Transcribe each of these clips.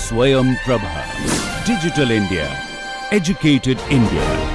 Swayam Prabha. Digital India. Educated India.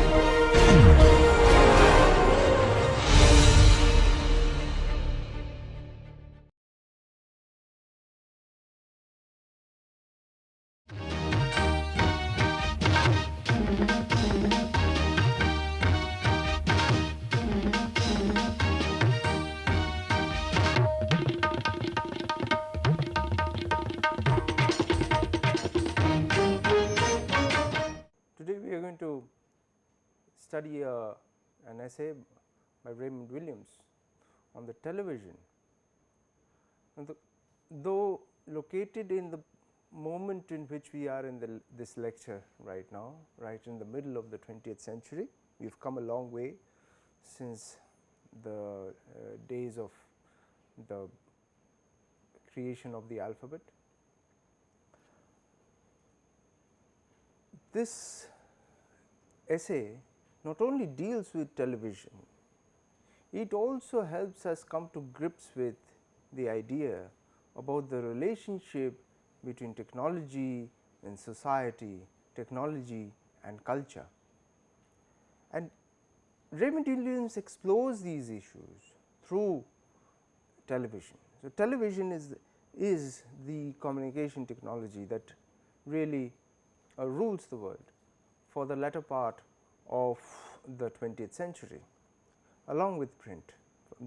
Today we are going to study an essay by Raymond on the television. And though located in the moment in which we are in this lecture right now, right in the middle of the 20th century, we have come a long way since the days of the creation of the alphabet. This essay not only deals with television, it also helps us come to grips with the idea about the relationship between technology and society, technology and culture. And Raymond Williams explores these issues through television. So, television is the communication technology that really rules the world for the latter part of the 20th century, along with print.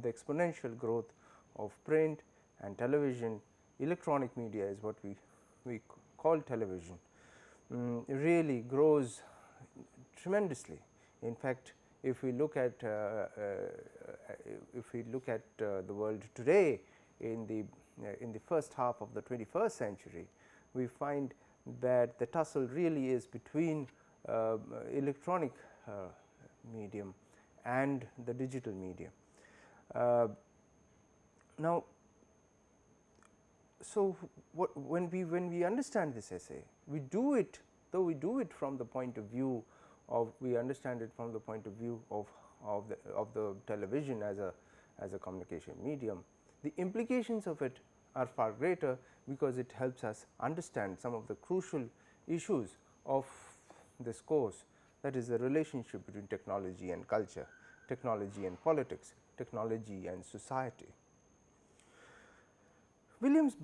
The exponential growth of print and television, electronic media is what we call television, really grows tremendously. In fact, if we look at the world today in the first half of the 21st century, we find that the tussle really is between electronic medium and the digital medium. Now, so when we understand this essay, we do it, though we do it from the point of view of, we understand it from the point of view of the television as a communication medium, the implications of it are far greater, because it helps us understand some of the crucial issues of this course, that is the relationship between technology and culture, technology and politics, technology and society. Williams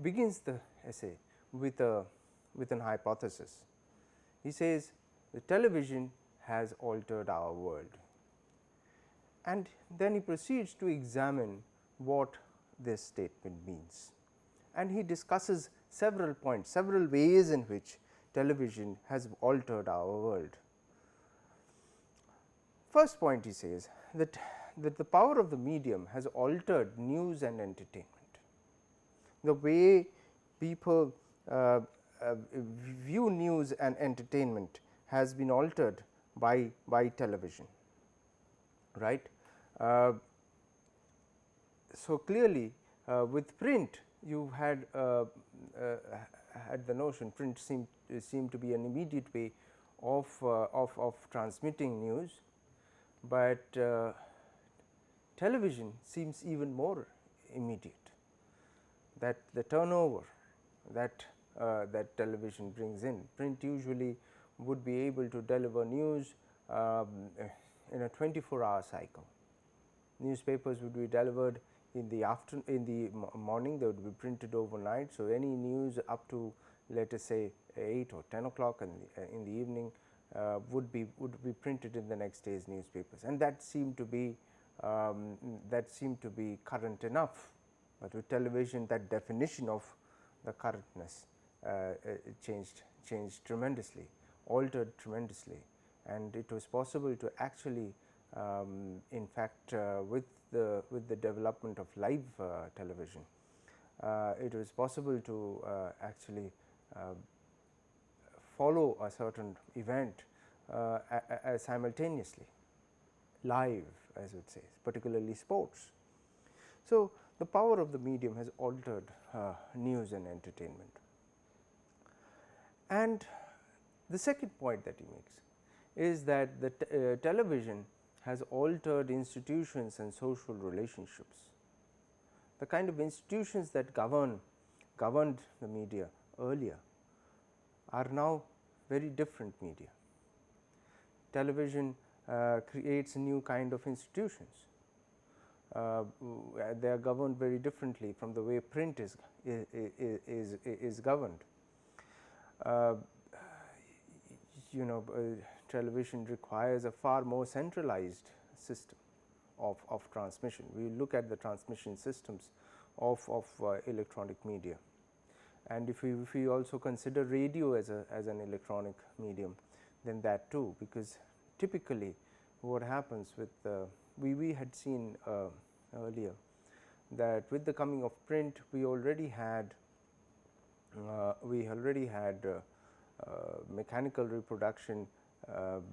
begins the essay with an hypothesis. He says the television has altered our world, and then he proceeds to examine what this statement means, and he discusses several points, several ways in which television has altered our world. First point, he says that the power of the medium has altered news and entertainment. The way people view news and entertainment has been altered by television, right. So, clearly with print, you had the notion, print seemed to be an immediate way of transmitting news, but television seems even more immediate. That the turnover that television brings in, print usually would be able to deliver news in a 24-hour cycle. Newspapers would be delivered in the morning, they would be printed overnight. So, any news up to, let us say, 8 or 10 o'clock in the evening would be printed in the next day's newspapers, and that seemed to be current enough. But with television, that definition of the currentness changed tremendously, altered tremendously, and it was possible to actually in fact with the development of live television, it was possible to actually follow a certain event simultaneously, live, as it says, particularly sports. So, the power of the medium has altered news and entertainment. And the second point that he makes is that the television has altered institutions and social relationships. The kind of institutions that governed the media earlier are now very different media. Television creates a new kind of institutions. They are governed very differently from the way print is governed. You know, television requires a far more centralized system of transmission. We look at the transmission systems of electronic media, and if we also consider radio as an electronic medium, then that too, because typically what happens with we had seen earlier that with the coming of print, we already had mechanical reproduction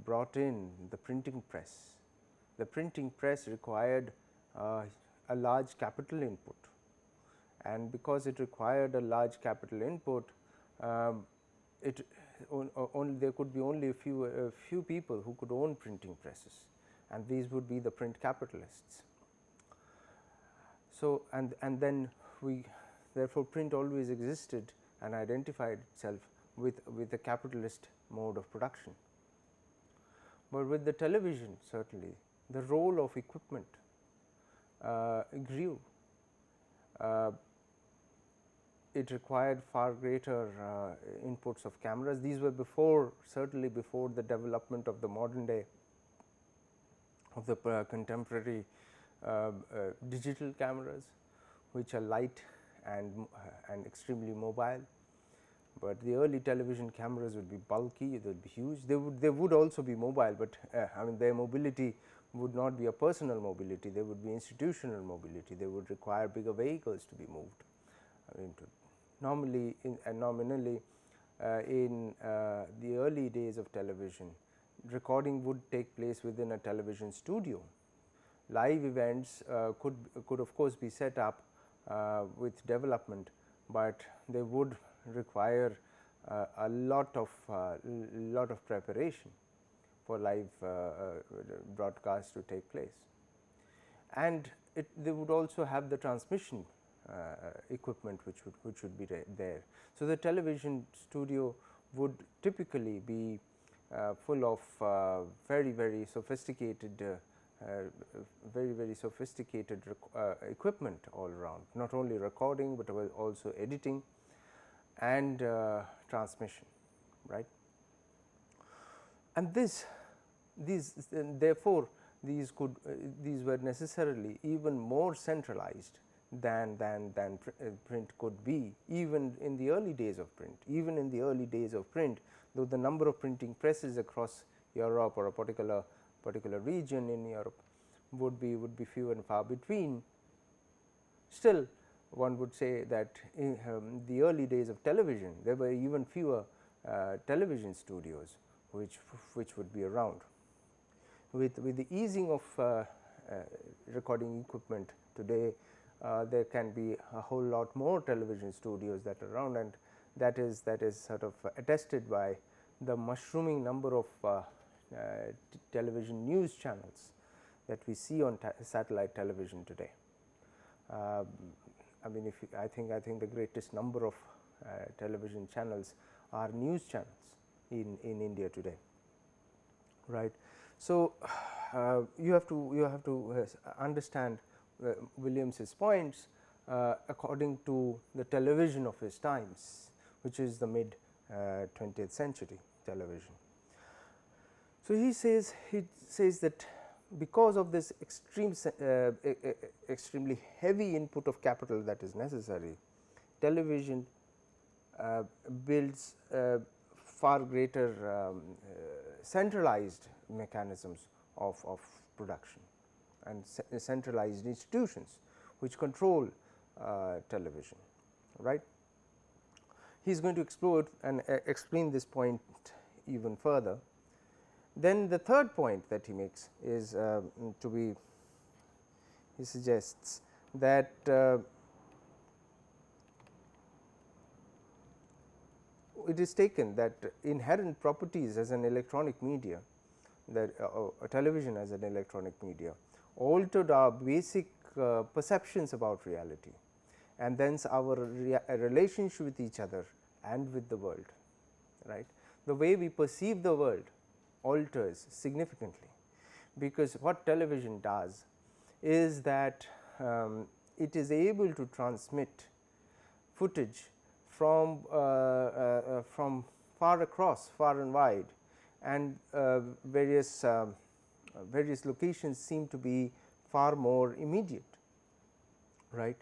brought in the printing press. The printing press required a large capital input, and because it required a large capital input, there could be only a few people who could own printing presses, and these would be the print capitalists. So, and then therefore print always existed and identified itself with a capitalist mode of production. But with the television, certainly the role of equipment grew. It required far greater inputs of cameras. These were certainly before the development of the modern day of the contemporary digital cameras, which are light and extremely mobile. But the early television cameras would be bulky, they would be huge. They would also be mobile, but I mean, their mobility would not be a personal mobility, they would be institutional mobility. They would require bigger vehicles to be moved. I mean, nominally in the early days of television, recording would take place within a television studio. Live events could of course be set up with development, but they would require a lot of preparation for live broadcast to take place, and they would also have the transmission equipment which would be there. So, the television studio would typically be full of very sophisticated equipment all around, not only recording, but also editing and transmission, right. And therefore, these were necessarily even more centralized than print could be, even in the early days of print. Even in the early days of print, though the number of printing presses across Europe or a particular region in Europe would be few and far between, still one would say that in the early days of television, there were even fewer television studios which would be around. With the easing of recording equipment today, there can be a whole lot more television studios that are around, and that is sort of attested by the mushrooming number of television news channels that we see on satellite television today. I mean, I think the greatest number of television channels are news channels in India today, right. So, you have to understand Williams's points according to the television of his times, which is the mid 20th century television. So, he says that because of this extremely heavy input of capital that is necessary, television builds far greater centralized mechanisms of production and centralized institutions which control television, right. He is going to explore and explain this point even further. Then the third point that he makes is he suggests that it is taken that inherent properties as an electronic media, that television as an electronic media, altered our basic perceptions about reality, and thence our relationship with each other and with the world. right. The way we perceive the world alters significantly, because what television does is that it is able to transmit footage from far across, far and wide, and various locations seem to be far more immediate, right.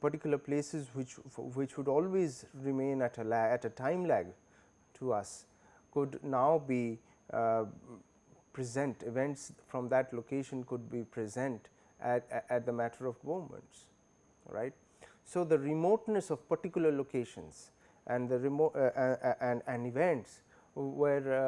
Particular places which would always remain at a time lag to us could now be present. Events from that location could be present at the matter of moments, right. So, the remoteness of particular locations and the remote and events were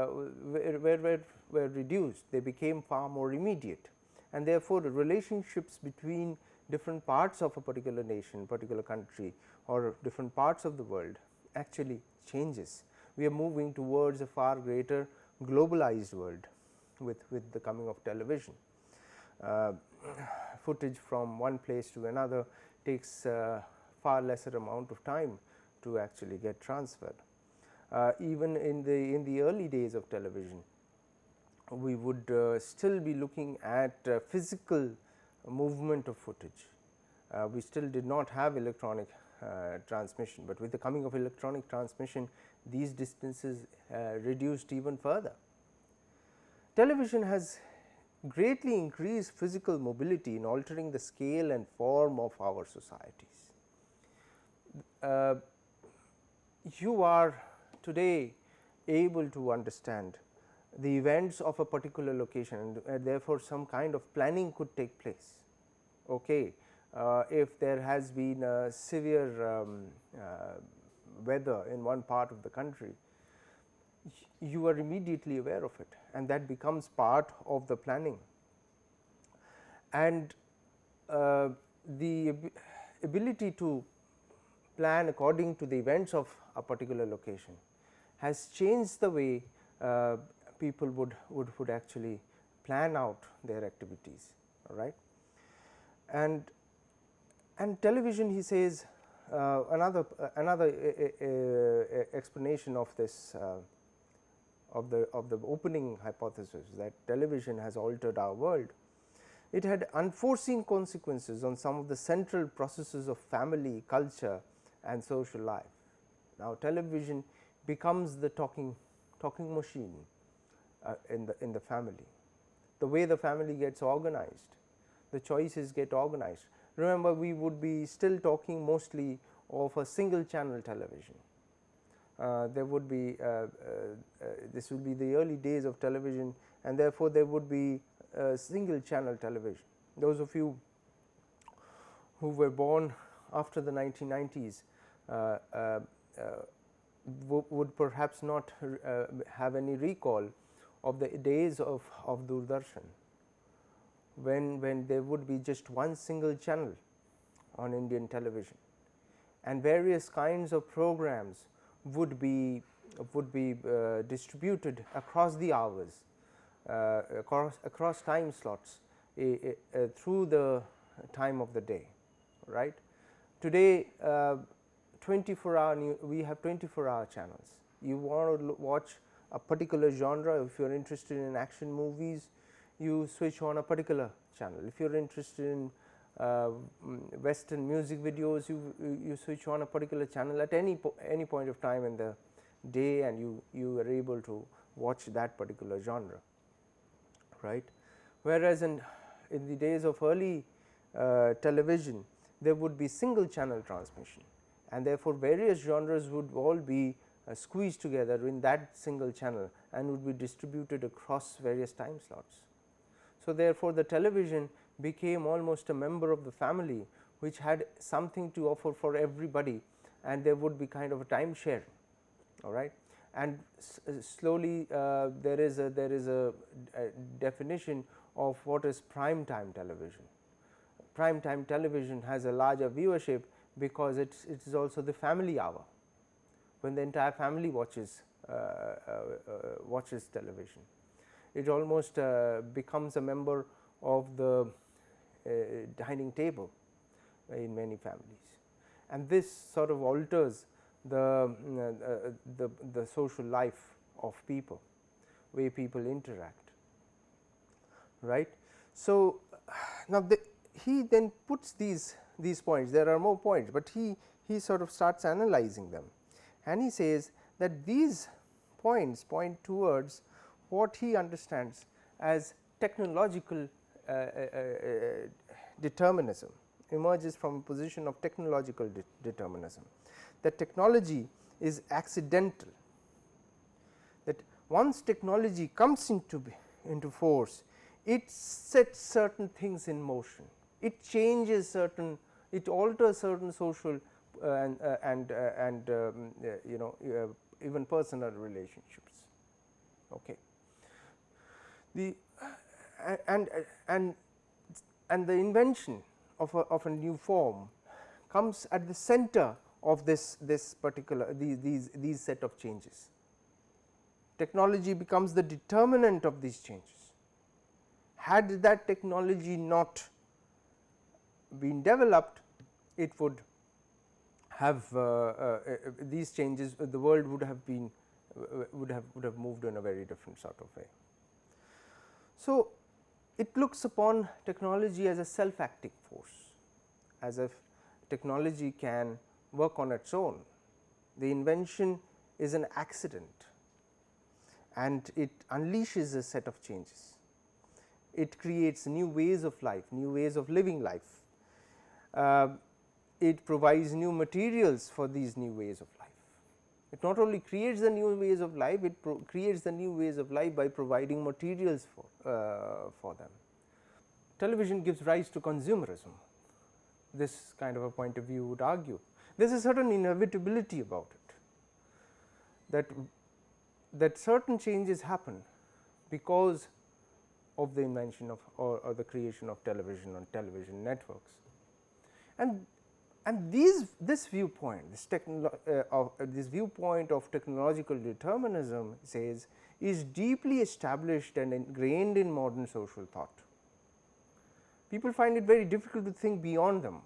reduced. They became far more immediate, and therefore, the relationships between different parts of a particular nation, particular country, or different parts of the world actually changes. We are moving towards a far greater globalized world with the coming of television. Footage from one place to another takes far lesser amount of time to actually get transferred. Even in the early days of television, we would still be looking at physical movement of footage. We still did not have electronic transmission, but with the coming of electronic transmission, these distances reduced even further. Television has greatly increased physical mobility in altering the scale and form of our societies. You are today able to understand the events of a particular location, and therefore, some kind of planning could take place. Okay. If there has been a severe weather in one part of the country, you are immediately aware of it, and that becomes part of the planning. And the ability to plan according to the events of a particular location has changed the way people would actually plan out their activities, all right. And television, he says, another explanation of this of the opening hypothesis, that television has altered our world. It had unforeseen consequences on some of the central processes of family, culture, and social life. Now, television becomes the talking machine in the family. The way the family gets organized, the choices get organized. Remember, we would be still talking mostly of a single channel television. There would be this would be the early days of television, and therefore, there would be single channel television. Those of you who were born after the 1990s would perhaps not have any recall of the days of Doordarshan, when there would be just one single channel on Indian television, and various kinds of programs would be distributed across the hours, across time slots through the time of the day, right. Today, 24-hour we have 24-hour channels. You want to watch a particular genre. If you are interested in action movies, you switch on a particular channel. If you are interested in Western music videos, you switch on a particular channel at any point of time in the day, and you are able to watch that particular genre, right. Whereas in the days of early television, there would be single channel transmission, and therefore, various genres would all be squeezed together in that single channel and would be distributed across various time slots. So, therefore, the television became almost a member of the family, which had something to offer for everybody, and there would be kind of a time share, all right. And slowly there is a definition of what is prime time television. Prime time television has a larger viewership because it is also the family hour, when the entire family watches television. It almost becomes a member of the dining table in many families, and this sort of alters the social life of people, way people interact, right. So, now he then puts these points, there are more points, but he sort of starts analyzing them, and he says that these points point towards what he understands as technological determinism, emerges from a position of technological determinism, that technology is accidental, that once technology comes into force, it sets certain things in motion, it changes certain, it alters certain social and even personal relationships. Okay. The and the invention of a new form comes at the center of this particular these set of changes. Technology becomes the determinant of these changes. Had that technology not been developed, it would have these changes, the world would have been would have moved in a very different sort of way. So, it looks upon technology as a self acting force, as if technology can work on its own. The invention is an accident and it unleashes a set of changes. It creates new ways of life, new ways of living life. It provides new materials for these new ways of life. It not only creates the new ways of life, it creates the new ways of life by providing materials for them. Television gives rise to consumerism. This kind of a point of view would argue there is a certain inevitability about it, that certain changes happen because of the invention of or the creation of television on television networks. And this viewpoint, this viewpoint of technological determinism says is deeply established and ingrained in modern social thought. People find it very difficult to think beyond them.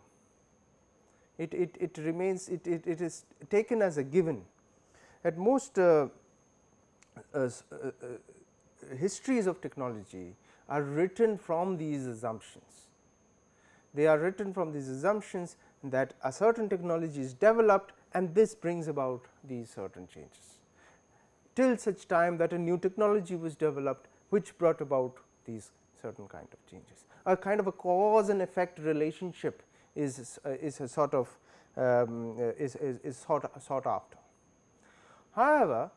It remains, it is taken as a given. At most histories of technology are written from these assumptions. They are written from these assumptions that a certain technology is developed and this brings about these certain changes, till such time that a new technology was developed which brought about these certain kind of changes. A kind of a cause and effect relationship is a sort of is sought after. However,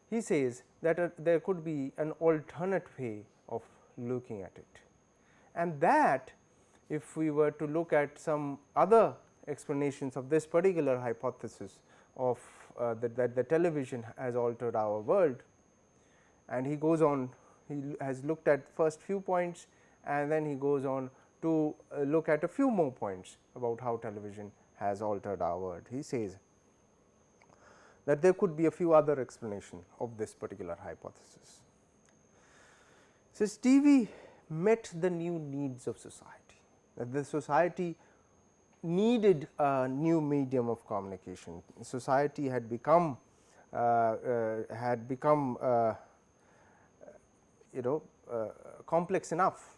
he says that there could be an alternate way of looking at it, and that if we were to look at some other explanations of this particular hypothesis of that the television has altered our world, and he goes on, he has looked at first few points and then he goes on to look at a few more points about how television has altered our world. He says that there could be a few other explanations of this particular hypothesis. Says TV met the new needs of society, that the society needed a new medium of communication. Society had become complex enough,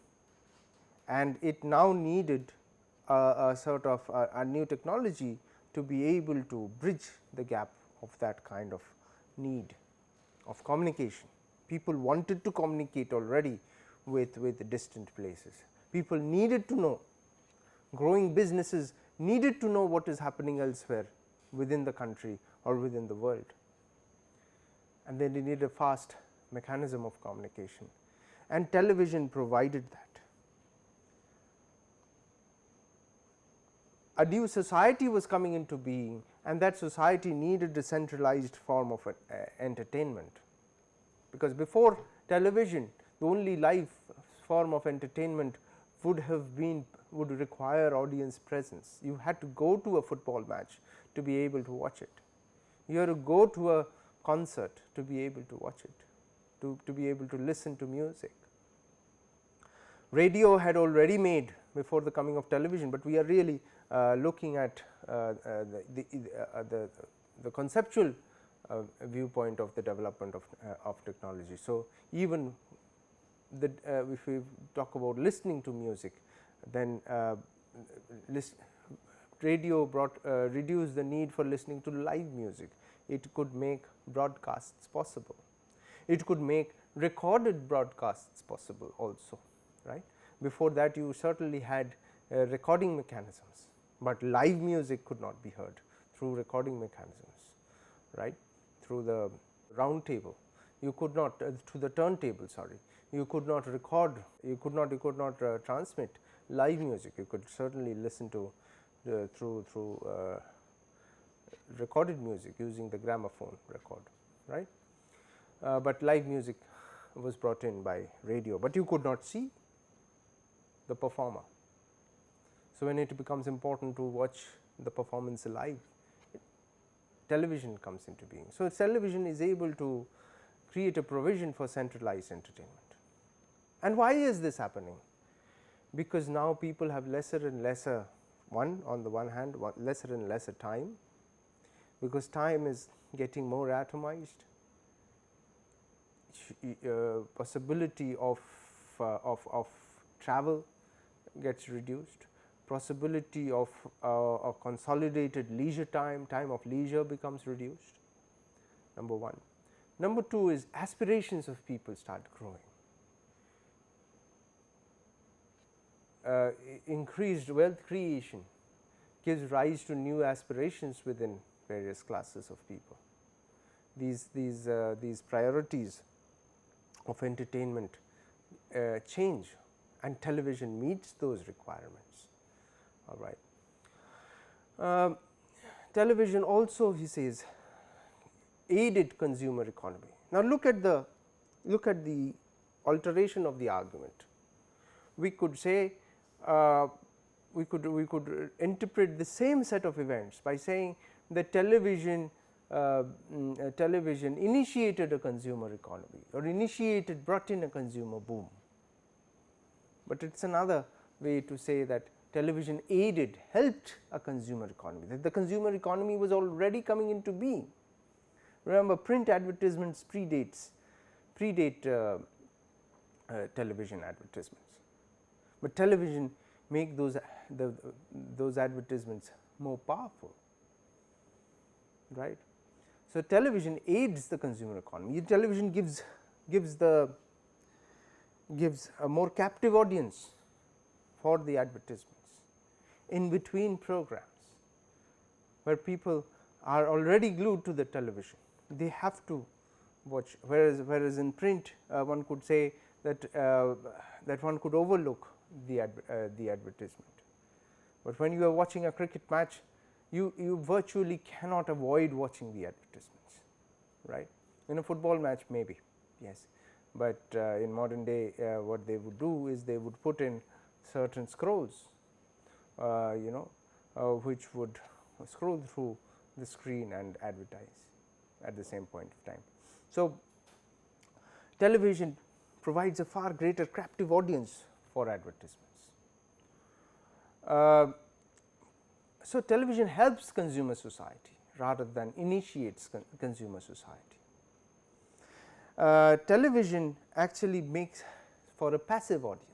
and it now needed a sort of a new technology to be able to bridge the gap of that kind of need of communication. People wanted to communicate already with distant places. People needed to know, growing businesses needed to know what is happening elsewhere within the country or within the world, and they needed a fast mechanism of communication, and television provided that. A new society was coming into being, and that society needed a centralized form of entertainment, because before television the only live form of entertainment would require audience presence. You had to go to a football match to be able to watch it. You had to go to a concert to be able to watch it, to be able to listen to music. Radio had already made before the coming of television, but we are really looking at the the conceptual viewpoint of the development of technology. So, even the if we talk about listening to music, then radio reduced the need for listening to live music. It could make broadcasts possible. It could make recorded broadcasts possible also, right. Before that you certainly had recording mechanisms, but live music could not be heard through recording mechanisms, right, through the round table. You could not through the turntable, sorry, you could not record, you could not transmit live music. You could certainly listen to through recorded music using the gramophone record, right. But live music was brought in by radio, but you could not see the performer. So, when it becomes important to watch the performance live, television comes into being. So, television is able to create a provision for centralized entertainment. And why is this happening? Because now people have lesser and lesser, on the one hand, lesser and lesser time, because time is getting more atomized, possibility of travel gets reduced, possibility of a consolidated leisure time of leisure becomes reduced, number one. Number two is aspirations of people start growing. Increased wealth creation gives rise to new aspirations within various classes of people. These priorities of entertainment change, and television meets those requirements. All right. Television also, he says, aided consumer economy. Now, look at the alteration of the argument. We could say we could interpret the same set of events by saying that television initiated a consumer economy, or brought in a consumer boom. But it is another way to say that television helped a consumer economy, that the consumer economy was already coming into being. Remember, print advertisements predate television advertisements, but television make those advertisements more powerful, right. So, television aids the consumer economy. Television gives a more captive audience for the advertisements in between programs, where people are already glued to the television. They have to watch, whereas in print one could say that one could overlook the advertisement, but when you are watching a cricket match, you virtually cannot avoid watching the advertisements, right. In a football match maybe, yes, but in modern day what they would do is they would put in certain scrolls, which would scroll through the screen and advertise at the same point of time. So, television provides a far greater captive audience for advertisements. So, television helps consumer society rather than initiates consumer society. Television actually makes for a passive audience.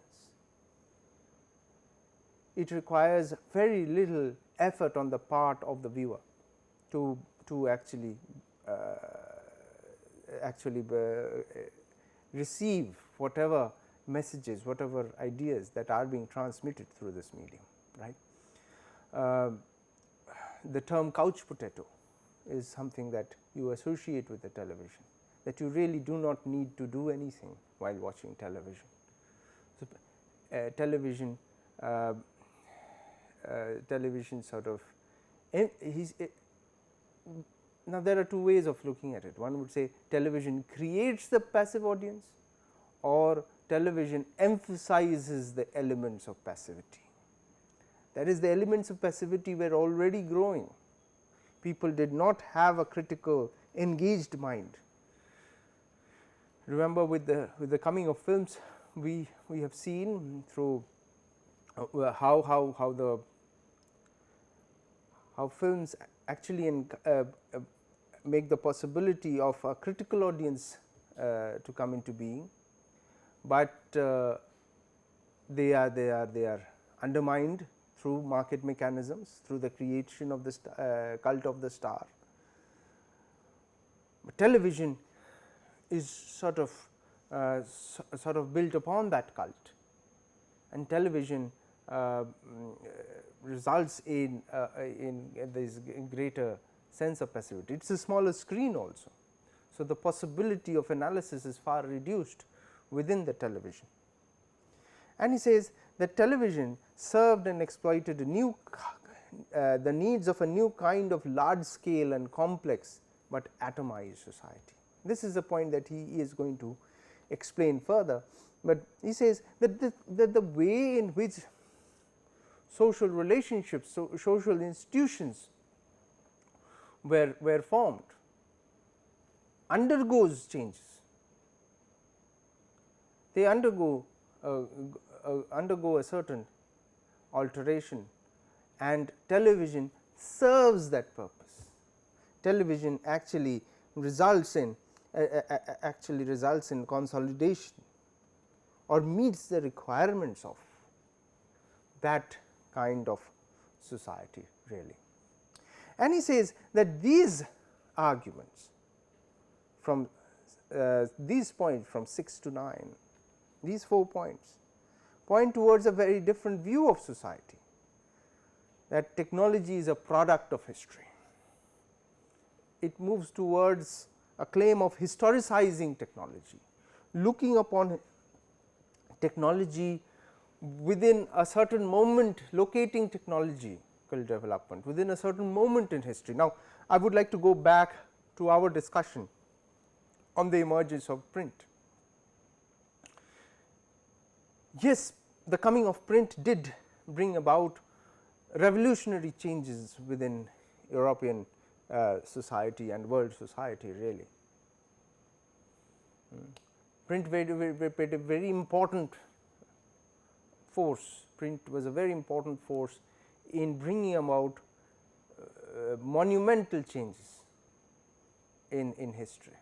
It requires very little effort on the part of the viewer to actually receive whatever messages, whatever ideas that are being transmitted through this medium, right. The term couch potato is something that you associate with the television, that you really do not need to do anything while watching television. So, television sort of now there are two ways of looking at it. One would say television creates the passive audience, or television emphasizes the elements of passivity. That is, the elements of passivity were already growing. People did not have a critical, engaged mind. Remember, with the coming of films, we have seen through how how films actually make the possibility of a critical audience to come into being, but they are undermined through market mechanisms, through the creation of the cult of the star. But television is sort of built upon that cult, and television results in this greater sense of passivity. It is a smaller screen also. So, the possibility of analysis is far reduced within the television. And he says that television served and exploited the needs of a new kind of large scale and complex, but atomized society. This is a point that he is going to explain further, but he says that the way in which social relationships, social institutions were formed undergoes changes. They undergo a certain alteration, and television serves that purpose. Television actually results in consolidation or meets the requirements of that kind of society really. And he says that these arguments from these points from 6 to 9, these 4 points point towards a very different view of society, that technology is a product of history. It moves towards a claim of historicizing technology, looking upon technology within a certain moment, locating technological development within a certain moment in history. Now, I would like to go back to our discussion on the emergence of print. Yes, the coming of print did bring about revolutionary changes within European society and world society really. Print played a very important force. Print was a very important force in bringing about monumental changes in history.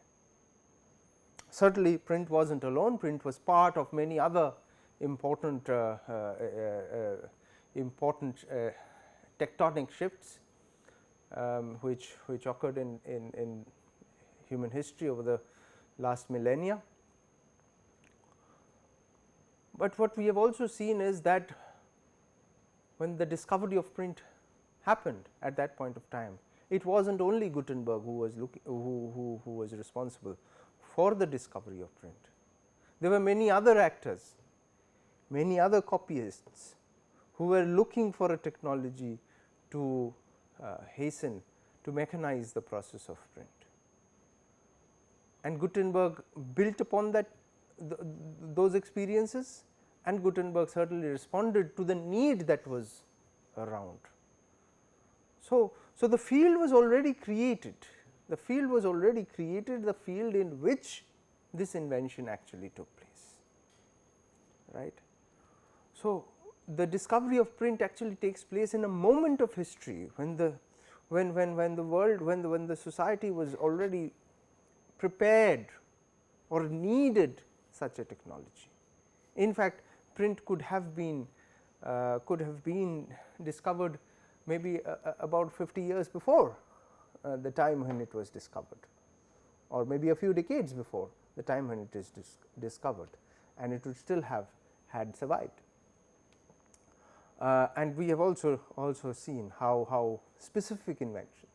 Certainly, print was not alone. Print was part of many other important tectonic shifts which occurred in human history over the last millennia. But what we have also seen is that when the discovery of print happened at that point of time, it was not only Gutenberg who was responsible for the discovery of print. There were many other actors, many other copyists who were looking for a technology to hasten, to mechanize the process of print. And Gutenberg built upon that those experiences, and Gutenberg certainly responded to the need that was around. So, the field was already created, the field in which this invention actually took place, right. So, the discovery of print actually takes place in a moment of history when the society was already prepared or needed such a technology. In fact, print could have been discovered maybe about 50 years before the time when it was discovered, or maybe a few decades before the time when it is discovered, and it would still have had survived. And we have also seen how specific inventions,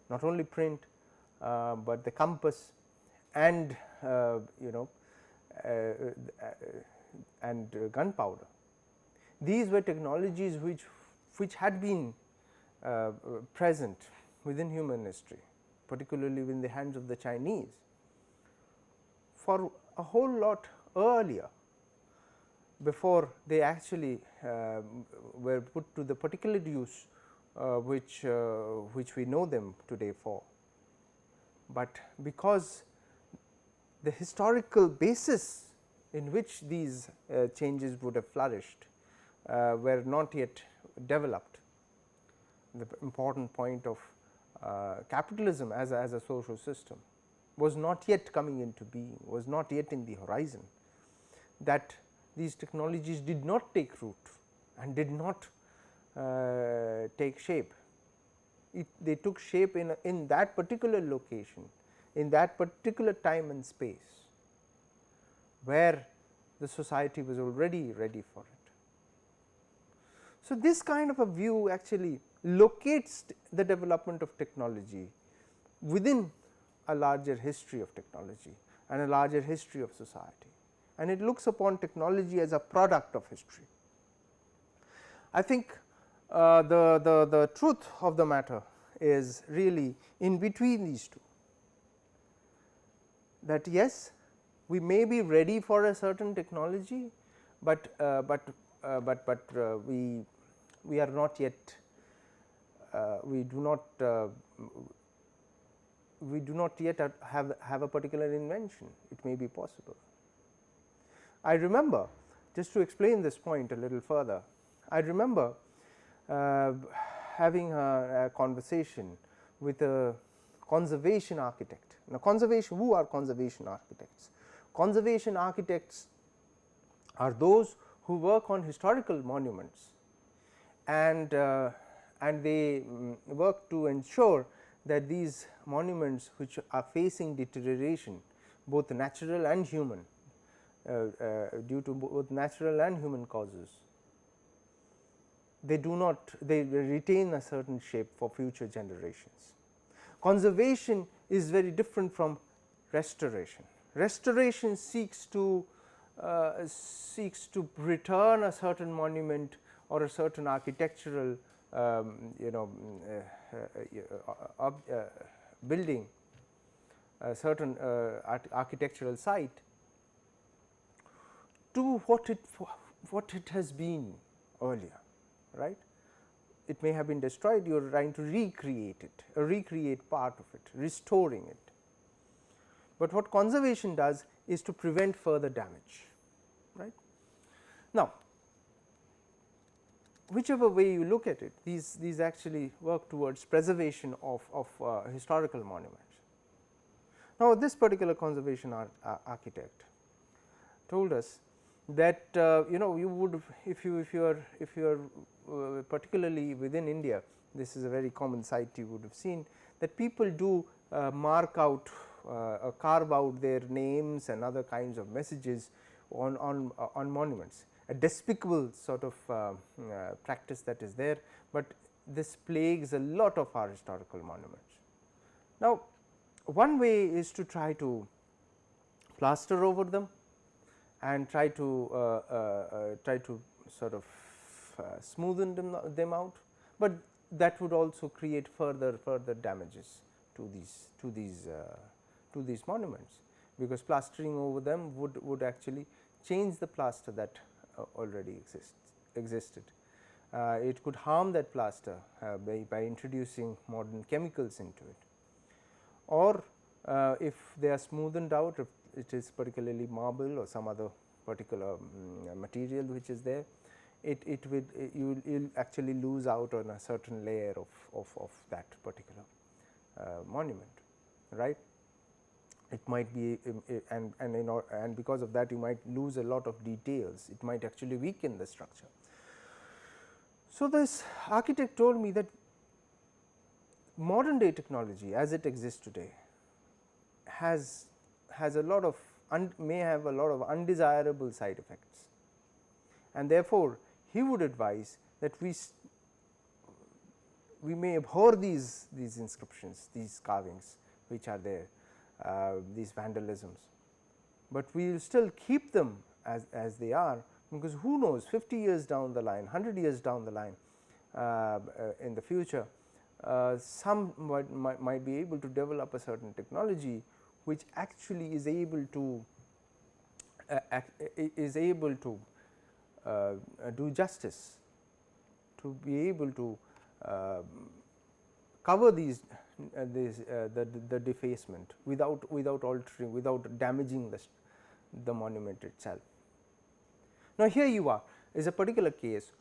not only print, but the compass and and gunpowder. These were technologies which had been present within human history, particularly in the hands of the Chinese, for a whole lot earlier, before they actually were put to the particular use which we know them today for. But because the historical basis in which these changes would have flourished were not yet developed, the important point of capitalism as a social system was not yet coming into being, was not yet in the horizon, that these technologies did not take root and did not take shape. They took shape in that particular location, in that particular time and space, where the society was already ready for it. So, this kind of a view actually locates the development of technology within a larger history of technology and a larger history of society, and it looks upon technology as a product of history. I think the truth of the matter is really in between these two, that yes, we may be ready for a certain technology, but we are not yet, we do not yet have a particular invention. It may be possible. I remember, just to explain this point a little further, I remember having a conversation with a conservation architect. Now, who are conservation architects? Conservation architects are those who work on historical monuments, and they work to ensure that these monuments which are facing deterioration, both natural and human, due to both natural and human causes, they retain a certain shape for future generations. Conservation is very different from restoration. Restoration seeks to return a certain monument or a certain architectural building, a certain architectural site, to what it has been earlier, right. It may have been destroyed, you are trying to recreate it, recreate part of it, restoring it. But what conservation does is to prevent further damage, right. Now, whichever way you look at it, these actually work towards preservation of historical monuments. Now, this particular conservation architect told us that you would, if you are particularly within India, this is a very common sight you would have seen, that people do mark out, carve out their names and other kinds of messages on monuments. A despicable sort of practice that is there, but this plagues a lot of our historical monuments. Now, one way is to try to plaster over them and try to sort of smoothen them out, but that would also create further damages to these monuments, because plastering over them would actually change the plaster that already existed. It could harm that plaster by introducing modern chemicals into it, or if they are smoothened out, if it is particularly marble or some other particular material which is there, you will actually lose out on a certain layer of that particular monument, right. It might be and because of that you might lose a lot of details, it might actually weaken the structure. So, this architect told me that modern day technology as it exists today has a lot of may have a lot of undesirable side effects, and therefore, he would advise that we may abhor these inscriptions, these carvings which are there, these vandalisms, but we will still keep them as they are, because who knows 50 years down the line, 100 years down the line, in the future, some might be able to develop a certain technology which actually is able to do justice, to be able to cover the defacement without altering, without damaging the monument itself. Now, here you are is a particular case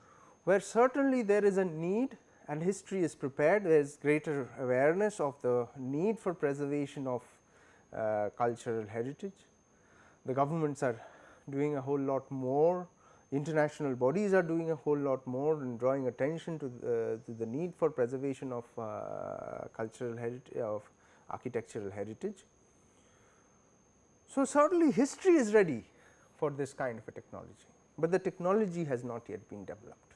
where certainly there is a need and history is prepared, there is greater awareness of the need for preservation of cultural heritage. The governments are doing a whole lot more, international bodies are doing a whole lot more in drawing attention to the need for preservation of cultural heritage, of architectural heritage. So, certainly history is ready for this kind of a technology, but the technology has not yet been developed.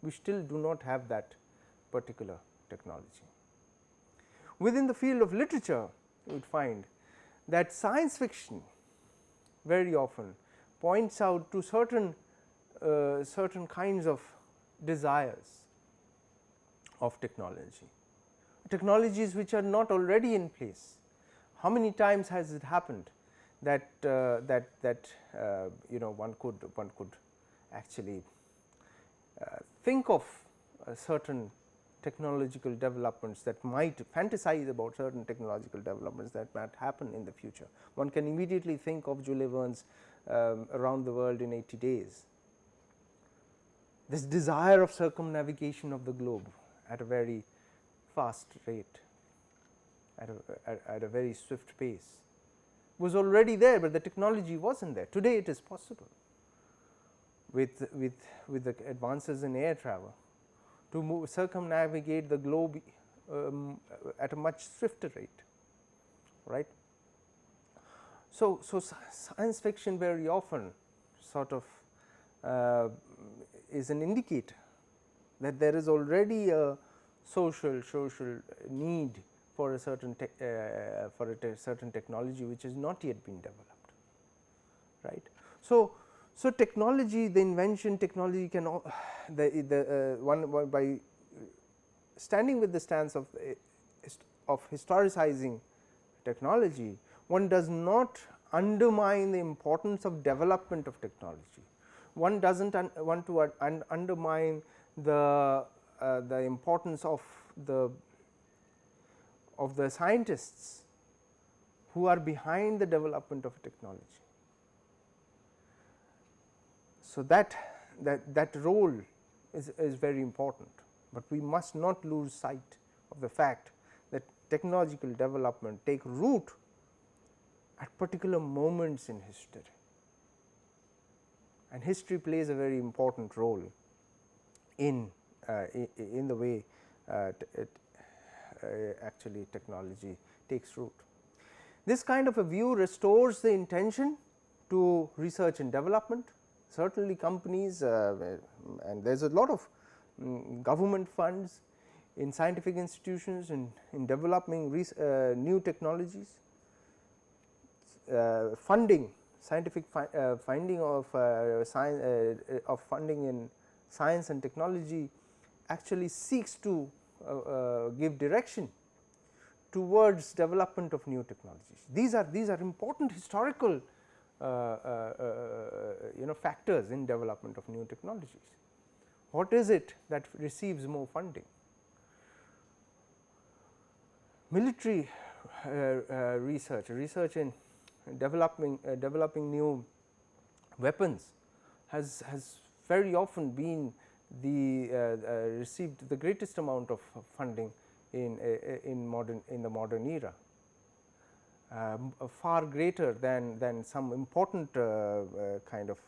We still do not have that particular technology. Within the field of literature, you would find that science fiction very often points out to certain kinds of desires of technology, technologies which are not already in place. How many times has it happened that one could actually think of certain technological developments that might fantasize about certain technological developments that might happen in the future. One can immediately think of Jules Verne's Around the World in 80 Days. This desire of circumnavigation of the globe at a very fast rate, at a very swift pace, was already there, but the technology was not there. Today it is possible with the advances in air travel to circumnavigate the globe at a much swifter rate, right. So, science fiction very often sort of is an indicator that there is already a social need for a certain certain technology which has not yet been developed, right. So, technology, the invention technology can one by standing with the stance of historicizing technology, one does not undermine the importance of development of technology. One does not want to undermine the importance of the scientists who are behind the development of technology. So, that role is very important, but we must not lose sight of the fact that technological development take root at particular moments in history, and history plays a very important role in the way actually technology takes root. This kind of a view restores the intention to research and development. Certainly companies and there is a lot of government funds in scientific institutions in developing new technologies. Funding, scientific finding of funding in science and technology actually seeks to give direction towards development of new technologies. These are important historical factors in development of new technologies. What is it that receives more funding? Military research in developing new weapons has very often been received the greatest amount of funding in the modern era, far greater than some important kind of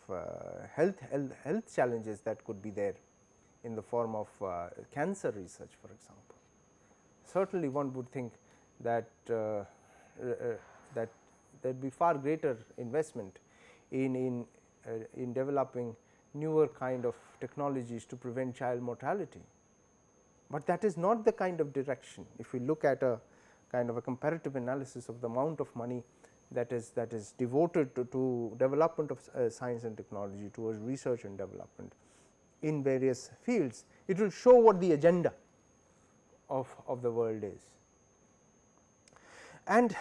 health challenges that could be there in the form of cancer research, for example. Certainly one would think that that there would be far greater investment in developing newer kind of technologies to prevent child mortality, but that is not the kind of direction. If we look at a kind of a comparative analysis of the amount of money that is devoted to development of science and technology, towards research and development in various fields, it will show what the agenda of the world is. And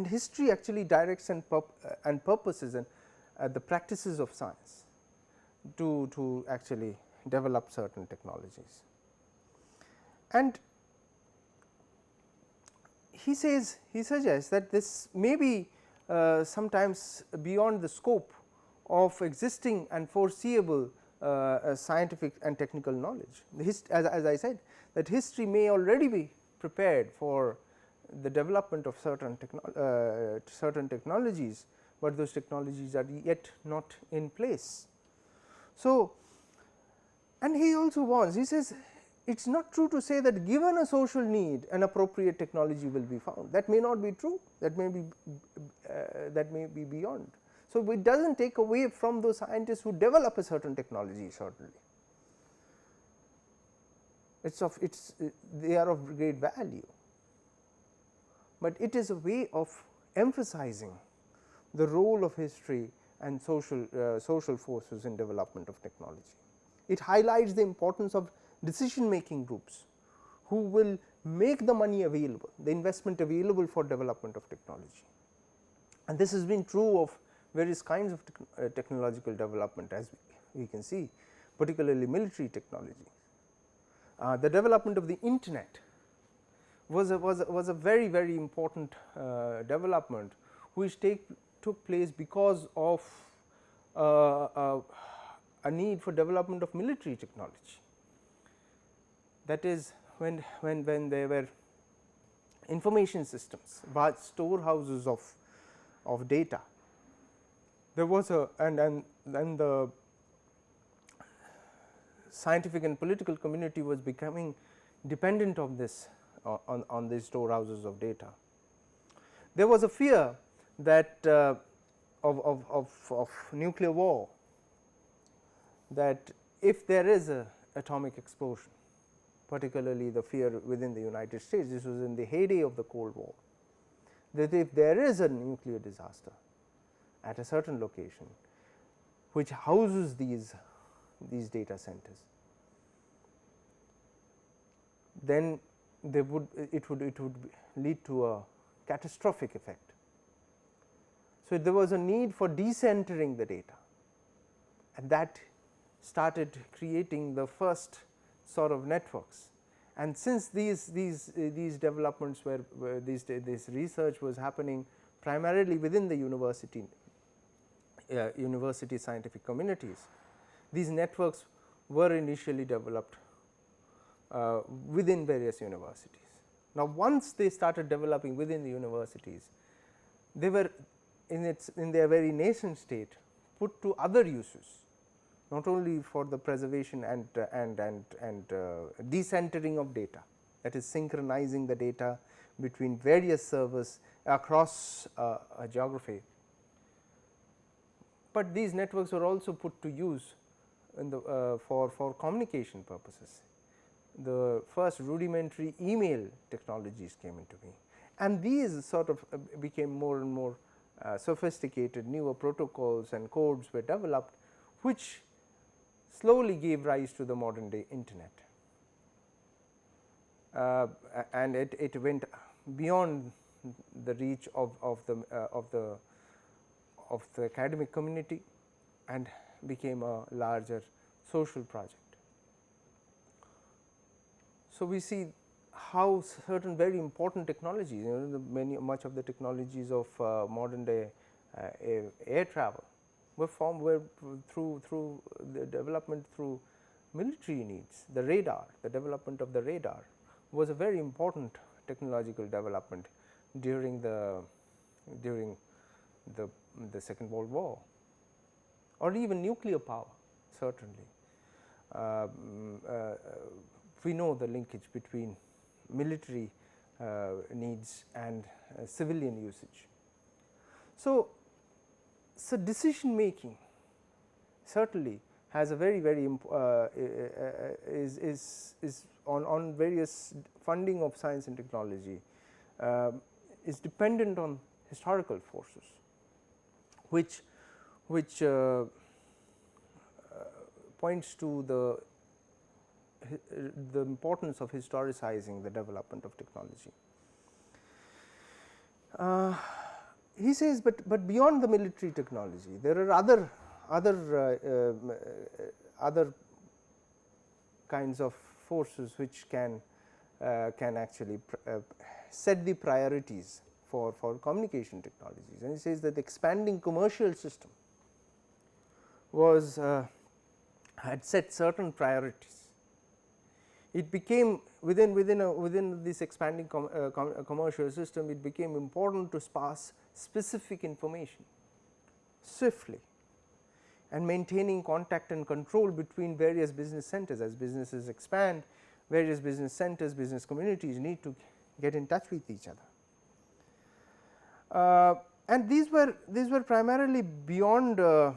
history actually directs and purposes the practices of science to actually develop certain technologies. And he suggests that this may be sometimes beyond the scope of existing and foreseeable scientific and technical knowledge. As I said, that history may already be prepared for the development of certain technologies, but those technologies are yet not in place. So, and he also warns, he says it is not true to say that given a social need an appropriate technology will be found. That may not be true, that may be beyond. So, it does not take away from those scientists who develop a certain technology, certainly. They are of great value, but it is a way of emphasizing the role of history and social forces in development of technology. It highlights the importance of decision making groups who will make the money available, the investment available for development of technology. And this has been true of various kinds of technological development, as we can see, particularly military technology. The development of the internet was a very important development, which took place because of a need for development of military technology. That is, when there were information systems, vast storehouses of data, there was and the scientific and political community was becoming dependent of this on these storehouses of data. There was a fear that of nuclear war, that if there is a atomic explosion, particularly the fear within the United States, this was in the heyday of the Cold War, that if there is a nuclear disaster at a certain location which houses these data centers, then it would lead to a catastrophic effect. So, there was a need for decentering the data, and that started creating the first sort of networks. And since these developments were this research was happening primarily within the university scientific communities, these networks were initially developed within various universities. Now, once they started developing within the universities, they were in their very nascent state put to other uses, not only for the preservation and decentering of data, that is synchronizing the data between various servers across a geography, but these networks were also put to use in the for communication purposes. The first rudimentary email technologies came into being, and these sort of became more and more sophisticated. Newer protocols and codes were developed, which slowly gave rise to the modern day internet, and it went beyond the reach of the academic community and became a larger social project. So, we see how certain very important technologies, much of the technologies of modern day air travel were formed through the development through military needs. The radar, the development of the radar was a very important technological development during the Second World War, or even nuclear power, certainly. We know the linkage between military needs and civilian usage. So, decision making certainly has a very is on various funding of science and technology is dependent on historical forces, which points to the importance of historicizing the development of technology. He says, but beyond the military technology, there are other kinds of forces which can actually set the priorities for communication technologies. And he says that the expanding commercial system was had set certain priorities. It became within this expanding commercial system, it became important to pass specific information swiftly and maintaining contact and control between various business centers. As businesses expand, various business centers, business communities need to get in touch with each other. And these were primarily beyond the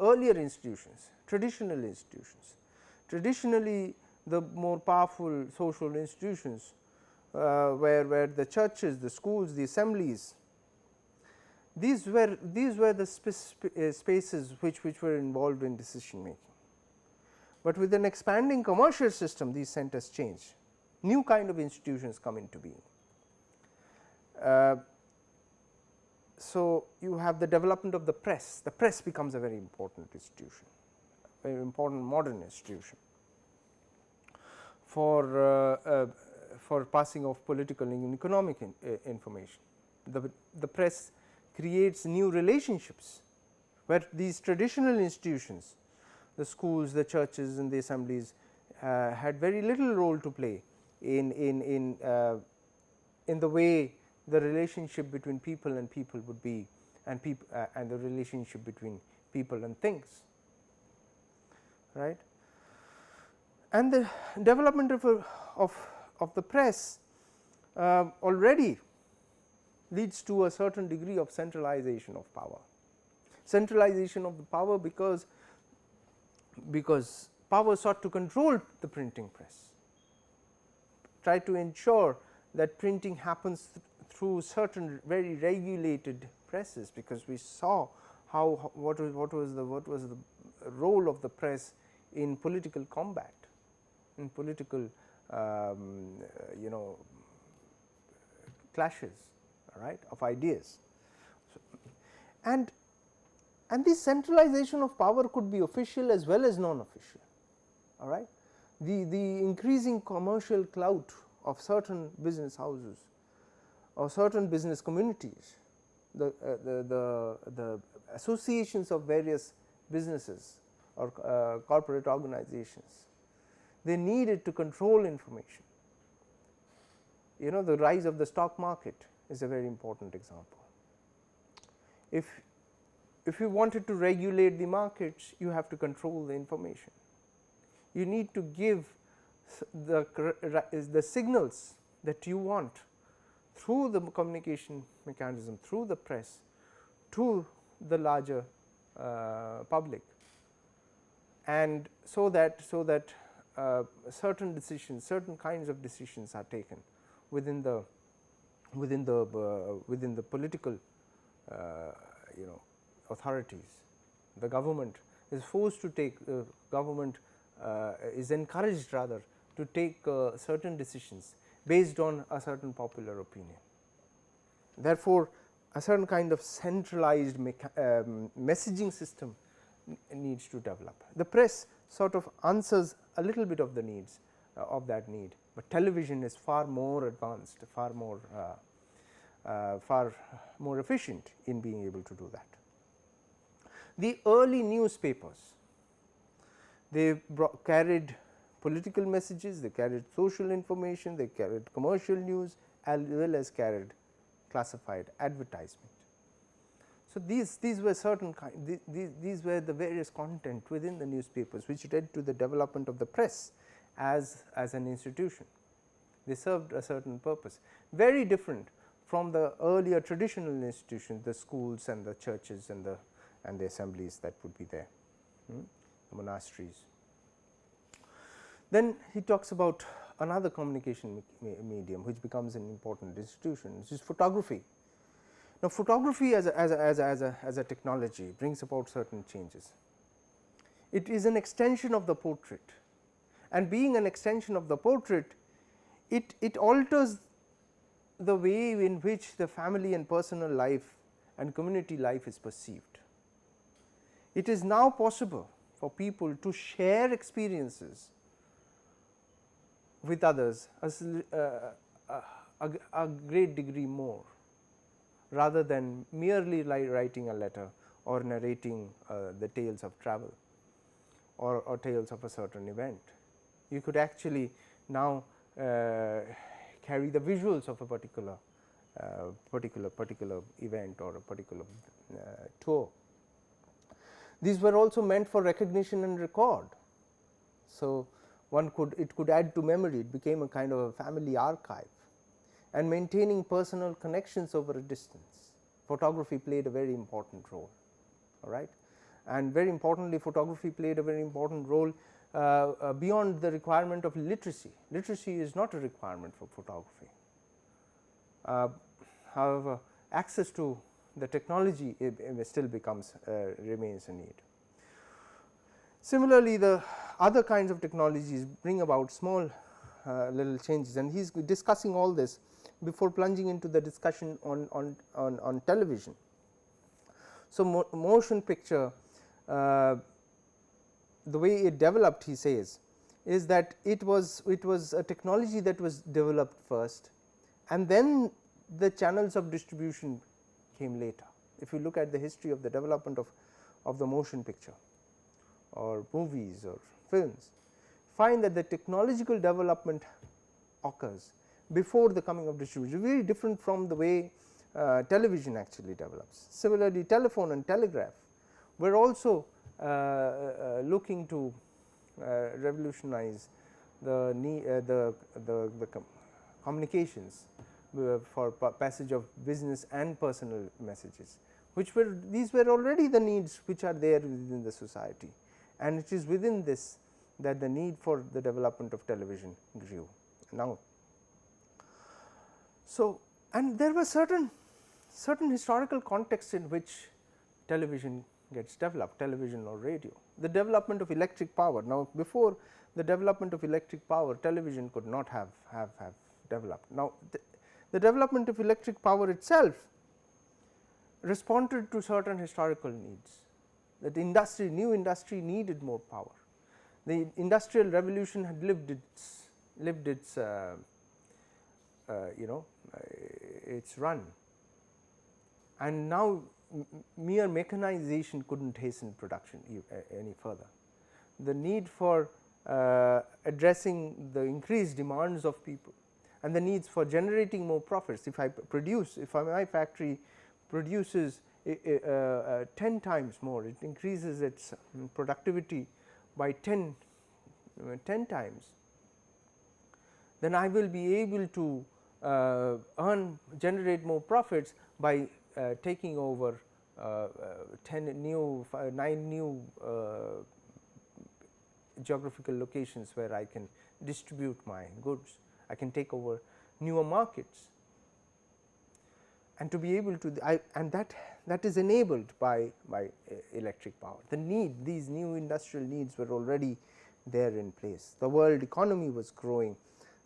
earlier institutions, traditional institutions. Traditionally, the more powerful social institutions where the churches, the schools, the assemblies, these were the spaces which were involved in decision making. But with an expanding commercial system, these centers change. New kind of institutions come into being. So, you have the development of the press. The press becomes a very important institution, very important modern institution for passing of political and economic information. The press creates new relationships where these traditional institutions, the schools, the churches and the assemblies had very little role to play in the way the relationship between people and people would be, and the relationship between people and things, right. And the development of the press already leads to a certain degree of centralization of power. Centralization of the power because power sought to control the printing press, try to ensure that printing happens through certain very regulated presses, because we saw how what was the role of the press in political combat, in political clashes, right, of ideas. And this centralization of power could be official as well as non-official. All right, the increasing commercial clout of certain business houses or certain business communities, the associations of various businesses or corporate organizations, they needed to control information. The rise of the stock market is a very important example. If you wanted to regulate the markets, you have to control the information. You need to give the signals that you want through the communication mechanism, through the press, to the larger public, and so that certain decisions, certain kinds of decisions are taken within the political authorities. The government is forced to take, government is encouraged rather to take certain decisions based on a certain popular opinion. Therefore, a certain kind of centralized messaging system needs to develop. The press sort of answers a little bit of the needs of that need, but television is far more advanced, far more efficient in being able to do that. The early newspapers, they carried political messages, they carried social information, they carried commercial news, as well as carried classified advertisement. So, these were certain these were the various content within the newspapers which led to the development of the press as an institution. They served a certain purpose, very different from the earlier traditional institutions, the schools and the churches and the assemblies that would be there, the monasteries. Then he talks about another communication medium which becomes an important institution, which is photography. Now, photography as a technology brings about certain changes. It is an extension of the portrait, and being an extension of the portrait, it alters the way in which the family and personal life and community life is perceived. It is now possible for people to share experiences with others as a great degree more, rather than merely writing a letter or narrating the tales of travel or tales of a certain event. You could actually now carry the visuals of a particular event or a particular tour. These were also meant for recognition and record. So, it could add to memory, it became a kind of a family archive, and maintaining personal connections over a distance. Photography played a very important role, all right, and very importantly photography played a very important role beyond the requirement of literacy. Literacy is not a requirement for photography. However, access to the technology still remains a need. Similarly, the other kinds of technologies bring about small little changes, and he is discussing all this before plunging into the discussion on television. So, motion picture, the way it developed, he says, is that it was a technology that was developed first, and then the channels of distribution came later. If you look at the history of the development of the motion picture or movies or films, find that the technological development occurs before the coming of distribution, very different from the way television actually develops. Similarly, telephone and telegraph were also looking to revolutionize the communications for passage of business and personal messages, these were already the needs which are there within the society, and it is within this that the need for the development of television grew. Now, so, and there were certain historical contexts in which television gets developed, television or radio. The development of electric power. Now, before the development of electric power, television could not have developed. Now, the development of electric power itself responded to certain historical needs, that new industry needed more power. The industrial revolution had lived its its run, and now mere mechanization could not hasten production any further. The need for addressing the increased demands of people and the needs for generating more profits. If my factory produces 10 times more, it increases its productivity by 10 times, then I will be able to generate more profits by taking over 9 new geographical locations where I can distribute my goods. I can take over newer markets, and to be able to and that is enabled by electric power. These new industrial needs were already there in place. The world economy was growing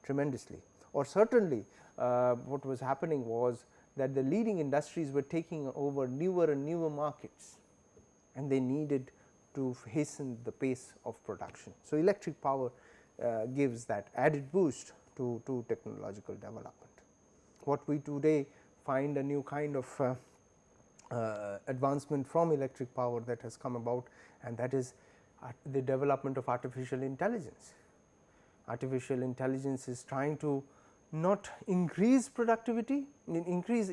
tremendously, or certainly what was happening was that the leading industries were taking over newer and newer markets, and they needed to hasten the pace of production. So, electric power gives that added boost to technological development. What we today find a new kind of advancement from electric power that has come about, and that is the development of artificial intelligence. Artificial intelligence is trying to not increase productivity, increase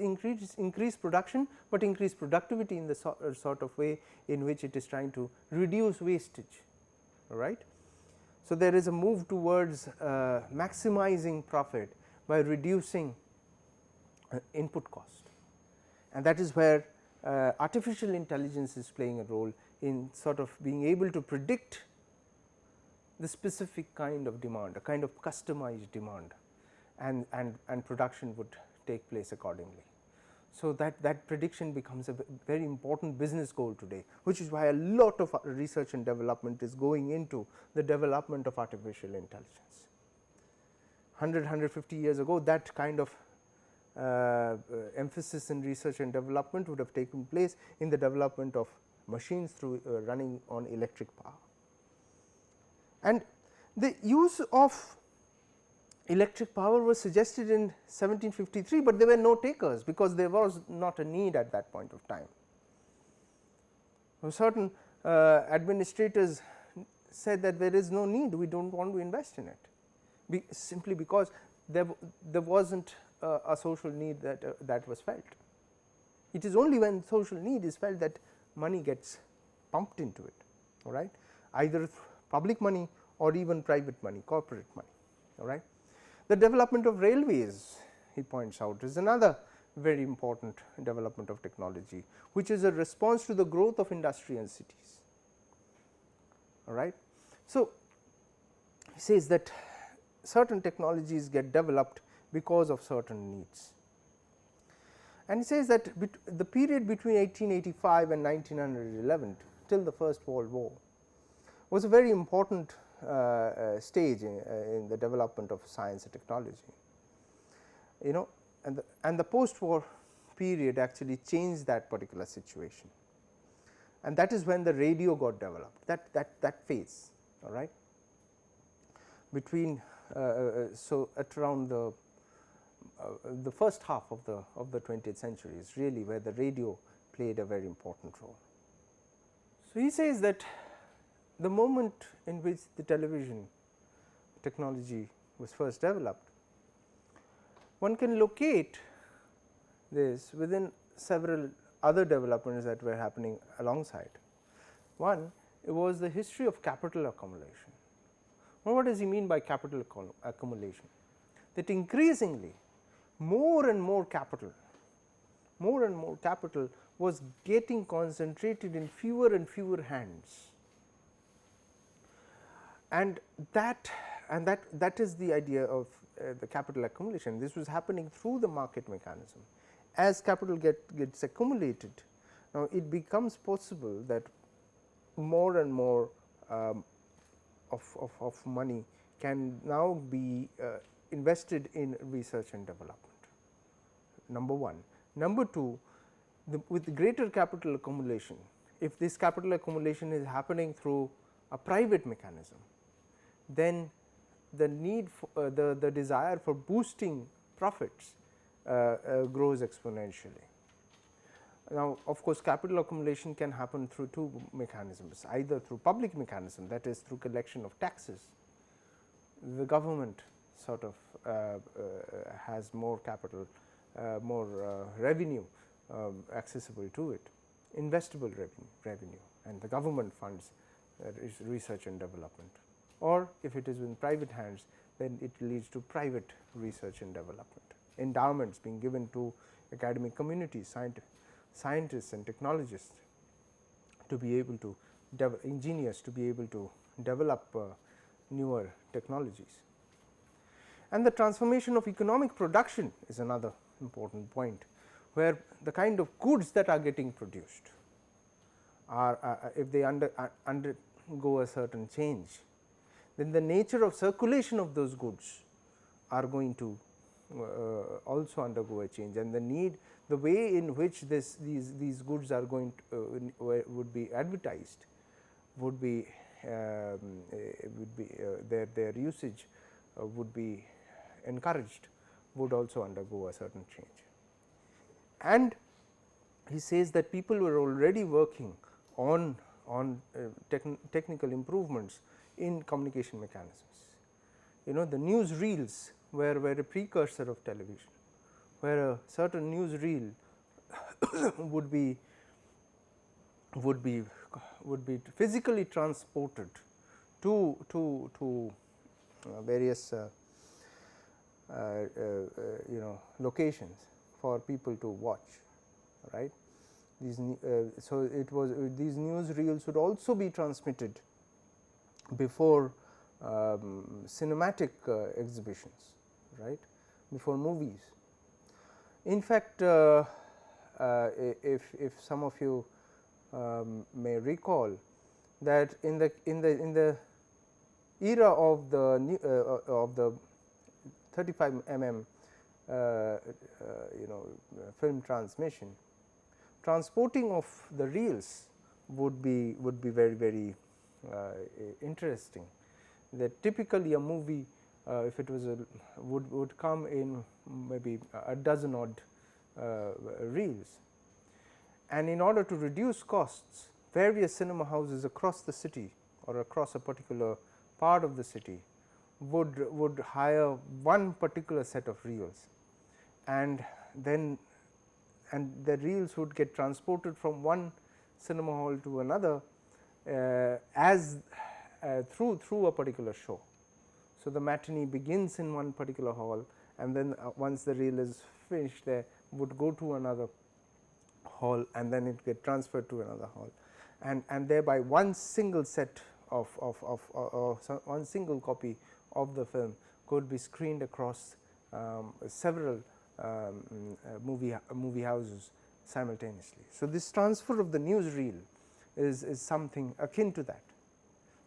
production, but increase productivity in the sort of way in which it is trying to reduce wastage. All right. So, there is a move towards maximizing profit by reducing input cost, and that is where artificial intelligence is playing a role in sort of being able to predict the specific kind of demand, a kind of customized demand, and production would take place accordingly. So, that prediction becomes a very important business goal today, which is why a lot of research and development is going into the development of artificial intelligence. 150 years ago, that kind of emphasis in research and development would have taken place in the development of machines through running on electric power. And the use of electric power was suggested in 1753, but there were no takers because there was not a need at that point of time. Certain administrators said that there is no need, we do not want to invest in it, simply because there was not a social need that was felt. It is only when social need is felt that money gets pumped into it, all right, either public money or even private money, corporate money. All right. The development of railways, he points out, is another very important development of technology, which is a response to the growth of industry and cities. All right. So, he says that certain technologies get developed because of certain needs, and he says that the period between 1885 and 1911 till the First World War was a very important stage in the development of science and technology. You know, and the post-war period actually changed that particular situation, and that is when the radio got developed. That phase, all right, between so at around the first half of the 20th century is really where the radio played a very important role. So, he says that the moment in which the television technology was first developed, one can locate this within several other developments that were happening alongside. One, it was the history of capital accumulation. Well, what does he mean by capital accumulation? That increasingly more and more capital was getting concentrated in fewer and fewer hands, and that is the idea of the capital accumulation. This was happening through the market mechanism. As capital gets accumulated, now it becomes possible that more and more of money can now be invested in research and development, number one. Number two, with greater capital accumulation, if this capital accumulation is happening through a private mechanism, then the need for the desire for boosting profits grows exponentially. Now, of course, capital accumulation can happen through two mechanisms, either through public mechanism, that is through collection of taxes. The government sort of has more capital, more revenue accessible to it, investable revenue, and the government funds research and development. Or if it is in private hands, then it leads to private research and development, endowments being given to academic communities, scientists and technologists to be able to engineers to be able to develop newer technologies. And the transformation of economic production is another important point, where the kind of goods that are getting produced are if they undergo a certain change, then the nature of circulation of those goods are going to also undergo a change, and the way in which these goods are going to, would be advertised, would be their usage would be encouraged, would also undergo a certain change. And he says that people were already working on technical improvements in communication mechanisms. You know, the news reels were a precursor of television, where a certain news reel would be physically transported to various locations for people to watch, right. So it was these news reels would also be transmitted before cinematic exhibitions, right, before movies. In fact, if some of you may recall that in the era of the 35 mm film transmission, transporting of the reels would be very interesting. That typically a movie, if it was would come in maybe a dozen odd reels, and in order to reduce costs, various cinema houses across the city or across a particular part of the city would hire one particular set of reels, and then the reels would get transported from one cinema hall to another as through a particular show. So, the matinee begins in one particular hall, and then once the reel is finished there would go to another hall, and then it get transferred to another hall, and thereby one single set of one single copy of the film could be screened across several movie houses simultaneously. So, this transfer of the newsreel is something akin to that.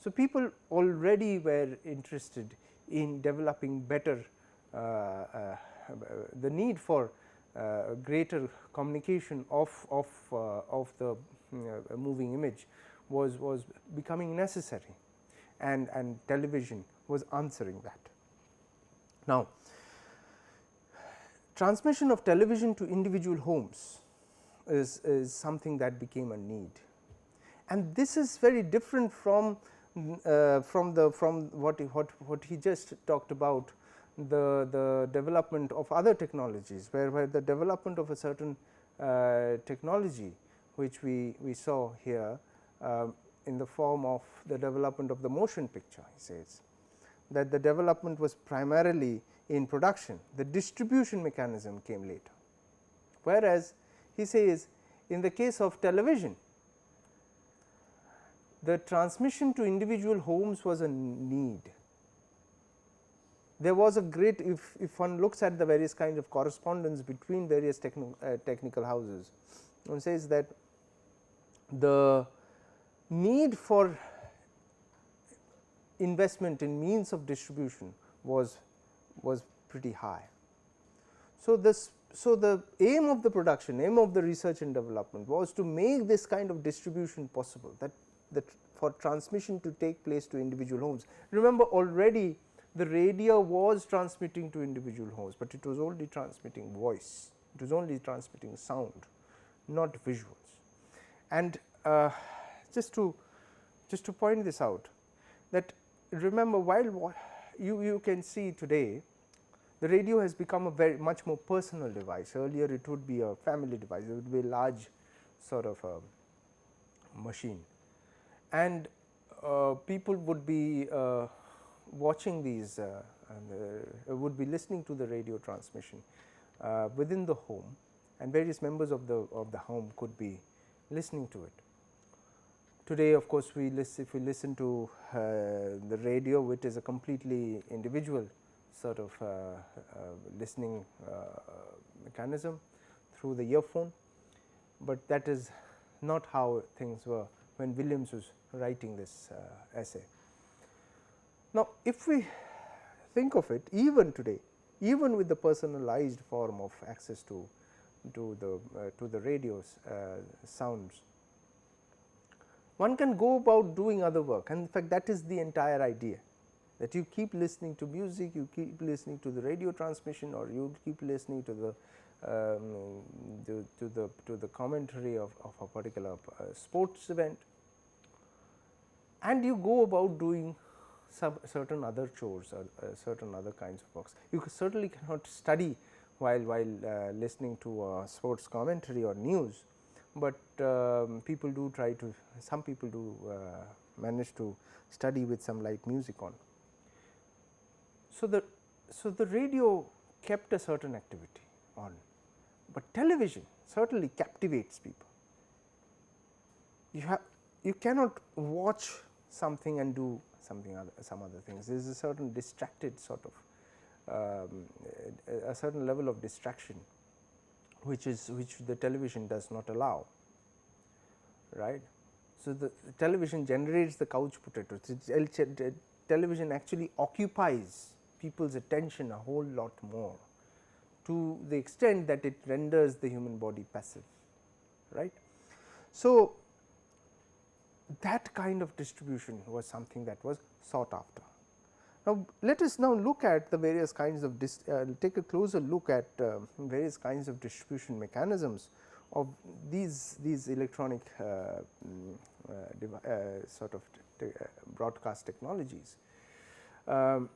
So, people already were interested in developing better the need for greater communication of the moving image was becoming necessary, and television was answering that. Now, transmission of television to individual homes is something that became a need, and this is very different from what he just talked about, the development of other technologies, where the development of a certain technology which we saw here in the form of the development of the motion picture. He says that the development was primarily in production, the distribution mechanism came later, whereas he says in the case of television, the transmission to individual homes was a need. There was a great, if one looks at the various kinds of correspondence between various technical houses, one says that the need for investment in means of distribution was pretty high. So, the aim of the production, aim of the research and development was to make this kind of distribution possible, that for transmission to take place to individual homes. Remember, already the radio was transmitting to individual homes, but it was only transmitting voice, it was only transmitting sound, not visuals. And just to point this out, that remember, while you can see today the radio has become a very much more personal device. Earlier it would be a family device, it would be a large sort of a machine, and people would be watching these and would be listening to the radio transmission within the home, and various members of the home could be listening to it. Today, of course, if we listen to the radio, which is a completely individual sort of listening mechanism through the earphone, but that is not how things were when Williams was writing this essay. Now, if we think of it, even today, even with the personalized form of access to the radio's sounds, one can go about doing other work, and in fact that is the entire idea, that you keep listening to music, you keep listening to the radio transmission, or you keep listening to the commentary of a particular sports event, and you go about doing certain other chores or certain other kinds of works. You certainly cannot study while listening to a sports commentary or news, but people do try to, some people do manage to study with some light music on. So, the radio kept a certain activity on, but television certainly captivates people. You cannot watch something and do some other things. There is a certain distracted sort of a certain level of distraction which the television does not allow, right. So, the television generates the couch potatoes. Television actually occupies people's attention a whole lot more, to the extent that it renders the human body passive, right. So, that kind of distribution was something that was sought after. Now, let us now look at the various kinds of take a closer look at various kinds of distribution mechanisms of these electronic sort of broadcast technologies or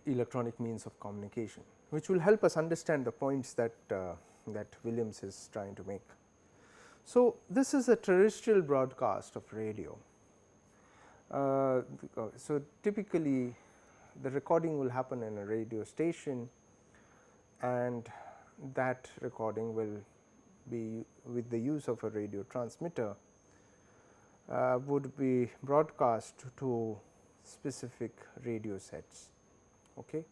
electronic means of communication, which will help us understand the points that that Williams is trying to make. So, this is a terrestrial broadcast of radio. So, typically the recording will happen in a radio station, and that recording will be with the use of a radio transmitter would be broadcast to specific radio sets. Okay.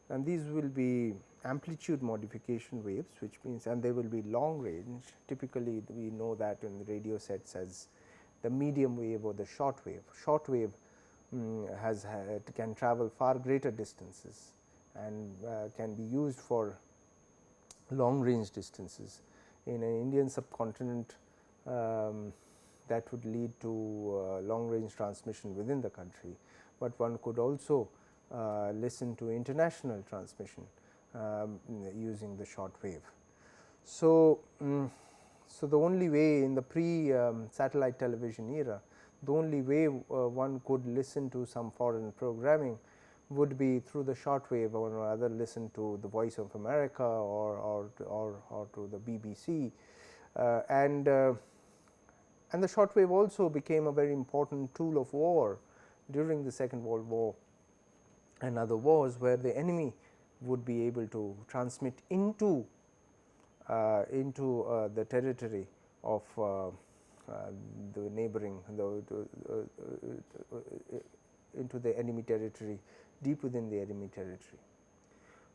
And these will be amplitude modification waves, which means, and they will be long range. Typically we know that in the radio sets as the medium wave or the short wave. Short wave can travel far greater distances and can be used for long range distances. In an Indian subcontinent, that would lead to long range transmission within the country, but one could also listen to international transmission using the short wave. So, so the only way in the pre-satellite television era, the only way one could listen to some foreign programming would be through the short wave, or rather listen to the Voice of America or to the BBC, and the short wave also became a very important tool of war during the Second World War and other wars, where the enemy would be able to transmit into the territory of the neighboring, into the enemy territory, deep within the enemy territory.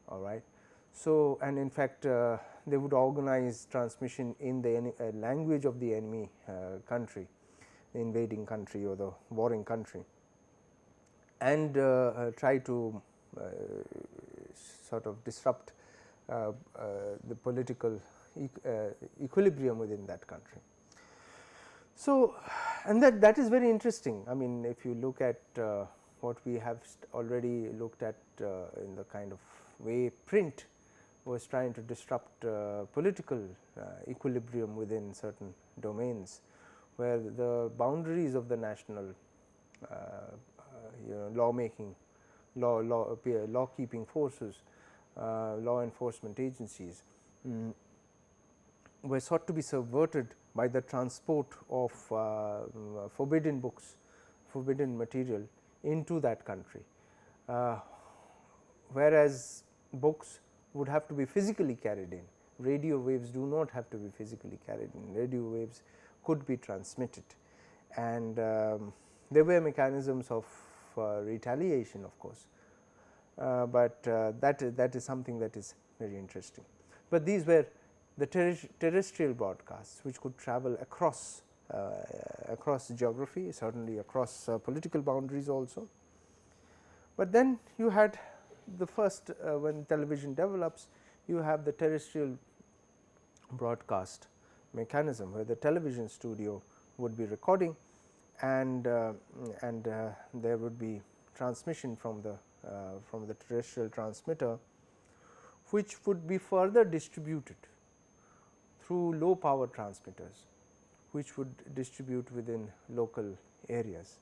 All right. So, and in fact, they would organize transmission in the language of the enemy country, the invading country or the warring country, and try to sort of disrupt the political equilibrium within that country. So, and that is very interesting. I mean, if you look at what we have already looked at in the kind of way print was trying to disrupt political equilibrium within certain domains, where the boundaries of the national lawmaking, law keeping forces, law enforcement agencies were sought to be subverted by the transport of forbidden books, forbidden material into that country, whereas books would have to be physically carried in. Radio waves do not have to be physically carried in. Radio waves could be transmitted, and there were mechanisms of retaliation, of course, but that is something that is very interesting. But these were the terrestrial broadcasts, which could travel across geography, certainly across political boundaries also. But then you had the first, when television develops, you have the terrestrial broadcast mechanism, where the television studio would be recording, and there would be transmission from the terrestrial transmitter, which would be further distributed through low power transmitters, which would distribute within local areas.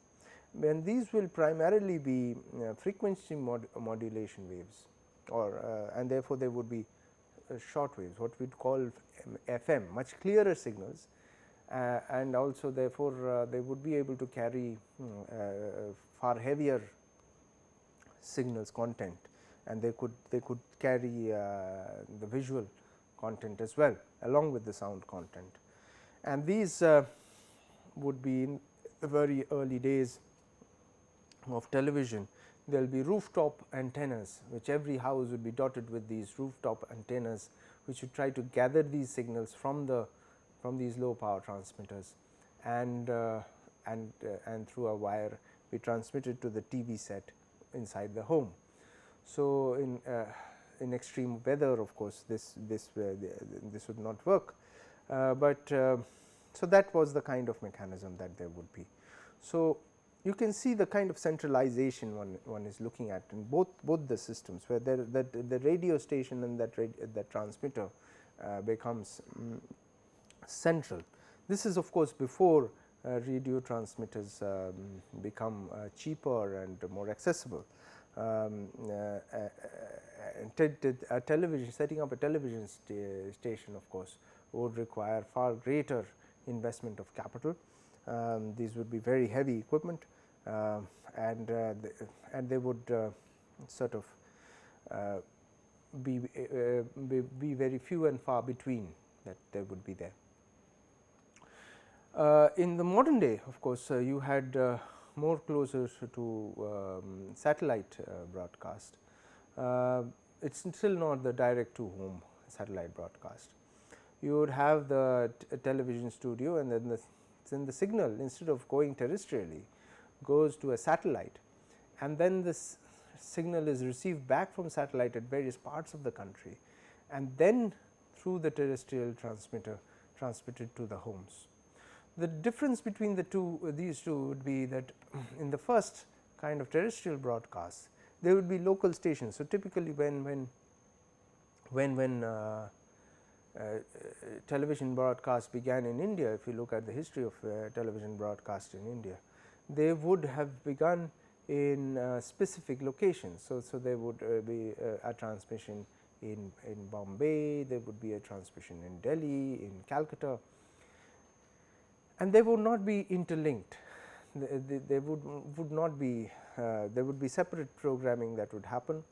And these will primarily be frequency modulation waves, or and therefore they would be short waves, what we would call FM, much clearer signals, and also therefore they would be able to carry far heavier signals content, and they could carry the visual content as well, along with the sound content. And these would be in the very early days of television. There will be rooftop antennas, which every house would be dotted with these rooftop antennas, which would try to gather these signals from these low power transmitters, and through a wire be transmitted to the TV set inside the home. So, in extreme weather, of course, this would not work, but so that was the kind of mechanism that there would be. So, you can see the kind of centralization one is looking at in both the systems, where the radio station and that transmitter becomes central. This is of course before radio transmitters become cheaper and more accessible. Setting up a television station, of course, would require far greater investment of capital. These would be very heavy equipment, and they would sort of be very few and far between that they would be there. In the modern day, of course, you had more closer to satellite broadcast. It is still not the direct to home satellite broadcast. You would have the television studio, and then the signal, instead of going terrestrially, goes to a satellite, and then this signal is received back from satellite at various parts of the country, and then through the terrestrial transmitter transmitted to the homes. The difference between these two would be that in the first kind of terrestrial broadcasts, there would be local stations. So, typically when television broadcast began in India, if you look at the history of television broadcast in India, they would have begun in specific locations. So, there would be a transmission in Bombay, there would be a transmission in Delhi, in Calcutta, and they would not be interlinked. They would not be there would be separate programming that would happen,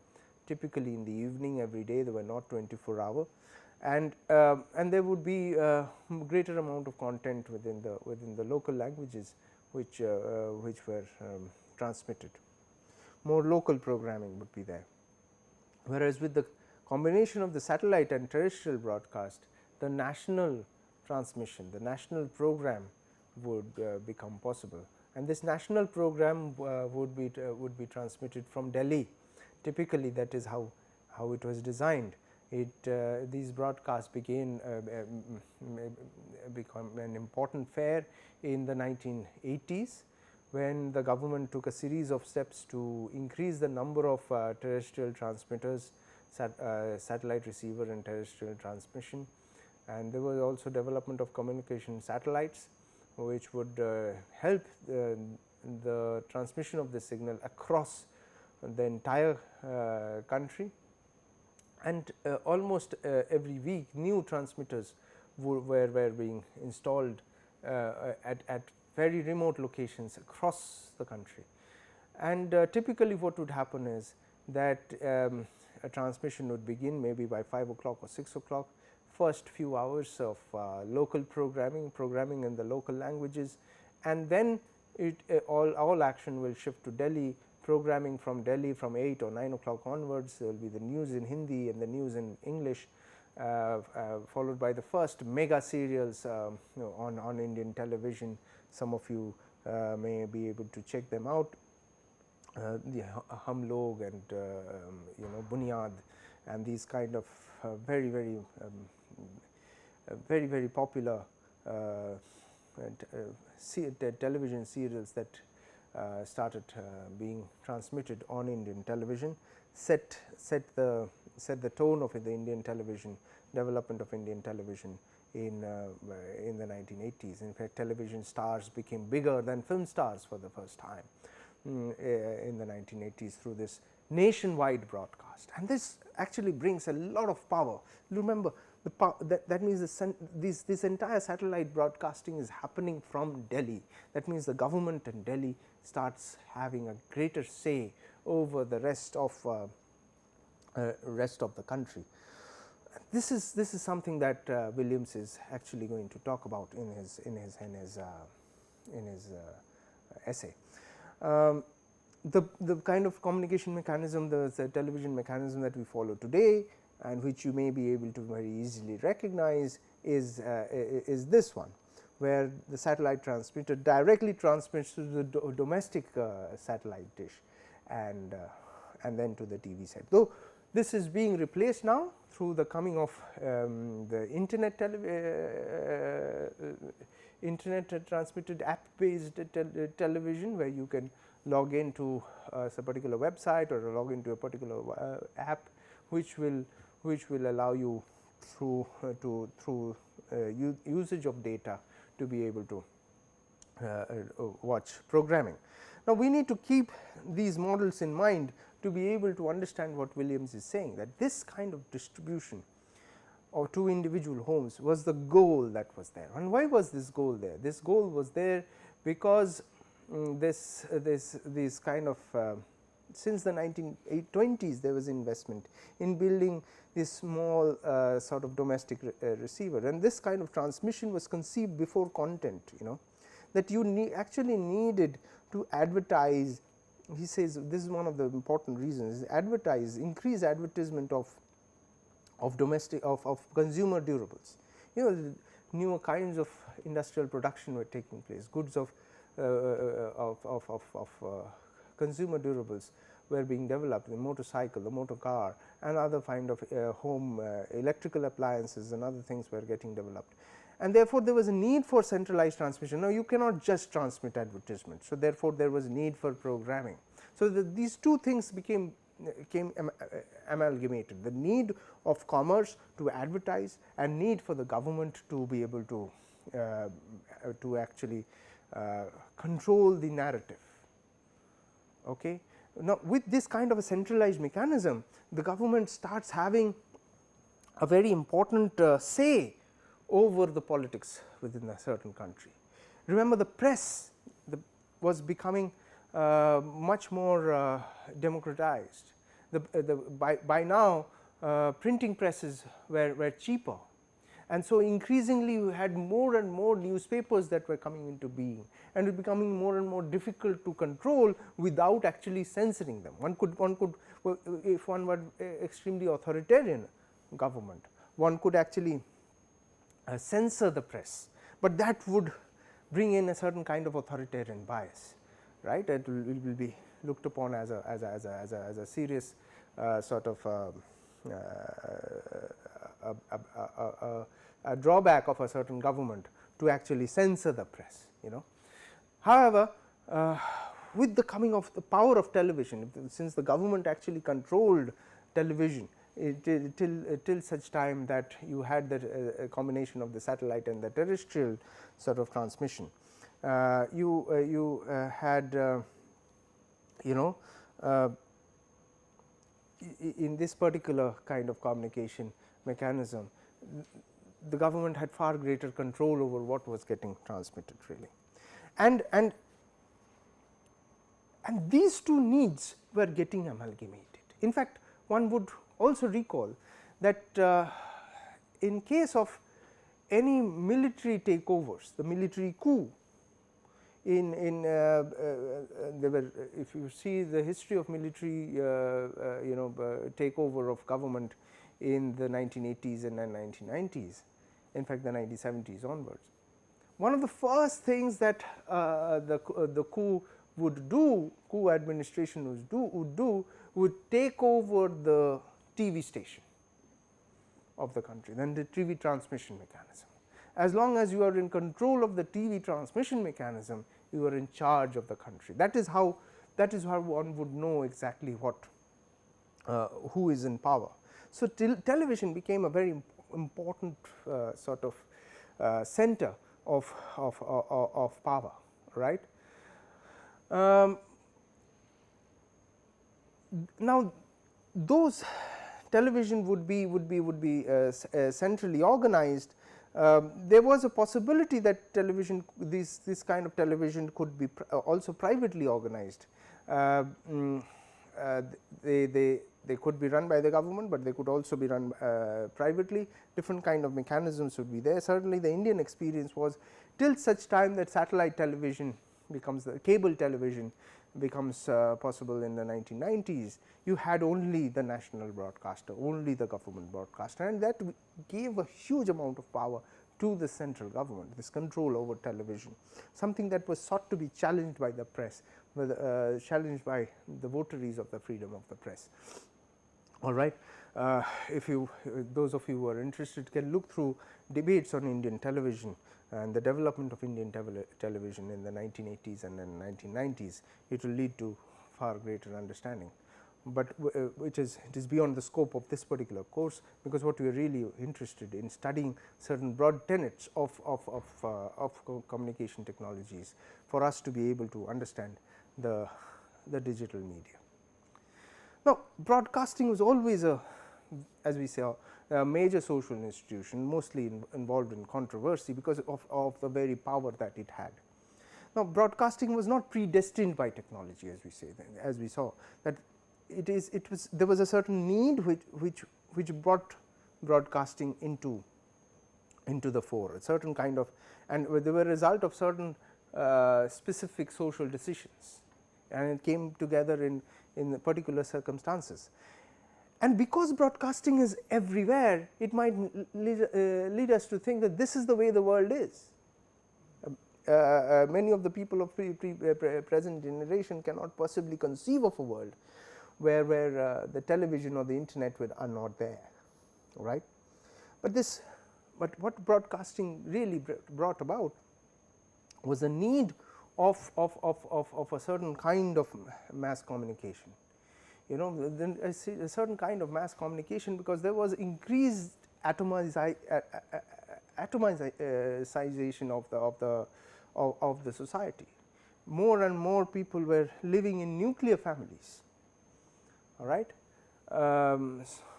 typically in the evening every day. They were not 24-hour, and there would be greater amount of content within the local languages which were transmitted. More local programming would be there, whereas with the combination of the satellite and terrestrial broadcast, the national transmission, the national program would become possible, and this national program would be transmitted from Delhi. Typically, that is how it was designed. These broadcasts become an important fare in the 1980s, when the government took a series of steps to increase the number of terrestrial transmitters, satellite receiver and terrestrial transmission, and there was also development of communication satellites, which would help the transmission of the signal across the entire country, and almost every week new transmitters were being installed at very remote locations across the country. And typically what would happen is that a transmission would begin maybe by 5 o'clock or 6 o'clock. First few hours of local programming in the local languages, and then all action will shift to Delhi, programming from Delhi from 8 or 9 o'clock onwards. There will be the news in Hindi and the news in English, followed by the first mega serials on Indian television. Some of you may be able to check them out, the Hum Log and Bunyad, and these kind of very popular television serials that started being transmitted on Indian television, set the tone of the Indian television development of Indian television in the 1980s. In fact, television stars became bigger than film stars for the first time in the 1980s through this nationwide broadcast, and this actually brings a lot of power. Remember, that means this entire satellite broadcasting is happening from Delhi. That means the government in Delhi starts having a greater say over the rest of the country. This is something that Williams is actually going to talk about in his essay. The kind of communication mechanism, the television mechanism that we follow today, and which you may be able to very easily recognize, is this one, where the satellite transmitter directly transmits to the domestic satellite dish, and then to the TV set. Though this is being replaced now through the coming of the internet transmitted app based television, where you can log into a particular website or log into a particular app, which will allow you through usage of data to be able to watch programming. Now, we need to keep these models in mind to be able to understand what Williams is saying, that this kind of distribution or to individual homes was the goal that was there. And why was this goal there? This goal was there because this kind of since the 1920s there was investment in building this small sort of domestic receiver, and this kind of transmission was conceived before content, that you actually needed to advertise. He says this is one of the important reasons, increase advertisement of domestic of consumer durables. Newer kinds of industrial production were taking place, goods of consumer durables were being developed, the motorcycle, the motor car, and other kind of home electrical appliances and other things were getting developed. And therefore, there was a need for centralized transmission. Now, you cannot just transmit advertisements. So, therefore, there was need for programming. So, these two things became amalgamated, the need of commerce to advertise and need for the government to be able to actually control the narrative. Okay. Now, with this kind of a centralized mechanism, the government starts having a very important say over the politics within a certain country. Remember, the press was becoming much more democratized. By now, printing presses were cheaper, and so increasingly you had more and more newspapers that were coming into being, and it becoming more and more difficult to control without actually censoring them. One could if one were extremely authoritarian government, one could actually censor the press, but that would bring in a certain kind of authoritarian bias, right? It will be looked upon as a serious sort of a drawback of a certain government to actually censor the press. However, with the coming of the power of television, since the government actually controlled television till such time that you had the combination of the satellite and the terrestrial sort of transmission, you had in this particular kind of communication mechanism, the government had far greater control over what was getting transmitted really, and these two needs were getting amalgamated. In fact, one would also recall that in case of any military takeovers, the military coup there were, if you see the history of military takeover of government in the 1980s and the 1990s, in fact the 1970s onwards, one of the first things that the coup administration would take over the TV station of the country, then the TV transmission mechanism. As long as you are in control of the TV transmission mechanism, you are in charge of the country. That is how one would know exactly what who is in power. So, television became a very important sort of center of power, right. Now, those television would be centrally organized. There was a possibility that television, this kind of television could be also privately organized. They could be run by the government, but they could also be run privately. Different kind of mechanisms would be there. Certainly, the Indian experience was till such time that satellite television becomes the cable television becomes possible in the 1990s, you had only the national broadcaster, only the government broadcaster, and that gave a huge amount of power to the central government, this control over television, something that was sought to be challenged by the press, challenged by the votaries of the freedom of the press. All right. If those of you who are interested can look through debates on Indian television and the development of Indian television in the 1980s and then 1990s, it will lead to far greater understanding but which is it is beyond the scope of this particular course, because what we are really interested in studying certain broad tenets of communication technologies for us to be able to understand the digital media. Now, broadcasting was always as we say a major social institution, mostly involved in controversy because of the very power that it had. Now, broadcasting was not predestined by technology, as we say, as we saw that there was a certain need which brought broadcasting into the fore, a certain kind of, and they were a result of certain specific social decisions, and it came together in particular circumstances. And because broadcasting is everywhere, it might lead us to think that this is the way the world is. Many of the people of present generation cannot possibly conceive of a world where the television or the internet are not there, right? But what broadcasting really brought about was a need of a certain kind of mass communication. You know, then a certain kind of mass communication, because there was increased atomization of the society. More and more people were living in nuclear families. All right,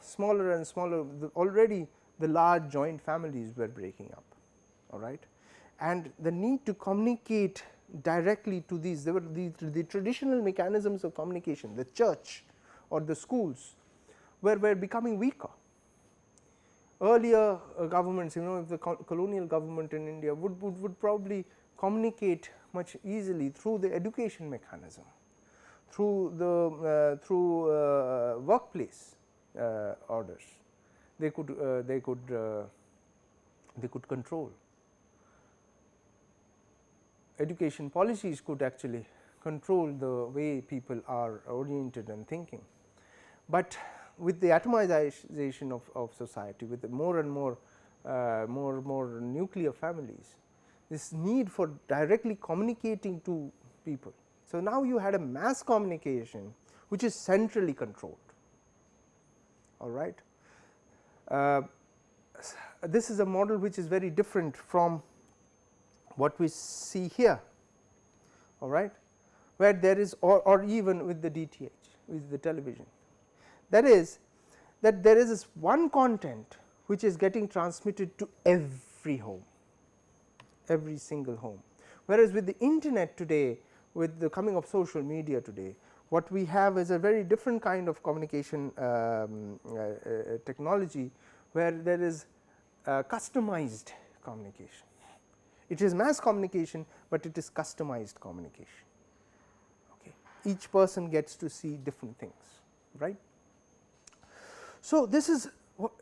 smaller and smaller. Already, the large joint families were breaking up. All right, and the need to communicate directly to these. There were the traditional mechanisms of communication. The church or the schools were becoming weaker. Earlier governments, you know, if the colonial government in India would probably communicate much easily through the education mechanism, through the workplace orders. They could control. Education policies could actually control the way people are oriented and thinking. But with the atomization of society, with the more and more nuclear families, this need for directly communicating to people. So, now you had a mass communication which is centrally controlled. All right. This is a model which is very different from what we see here, all right, where there is or even with the DTH, with the television. That is that there is this one content which is getting transmitted to every home, every single home, whereas with the internet today, with the coming of social media today, what we have is a very different kind of communication technology, where there is customized communication. It is mass communication, but it is customized communication. Okay. Each person gets to see different things, right. So, this is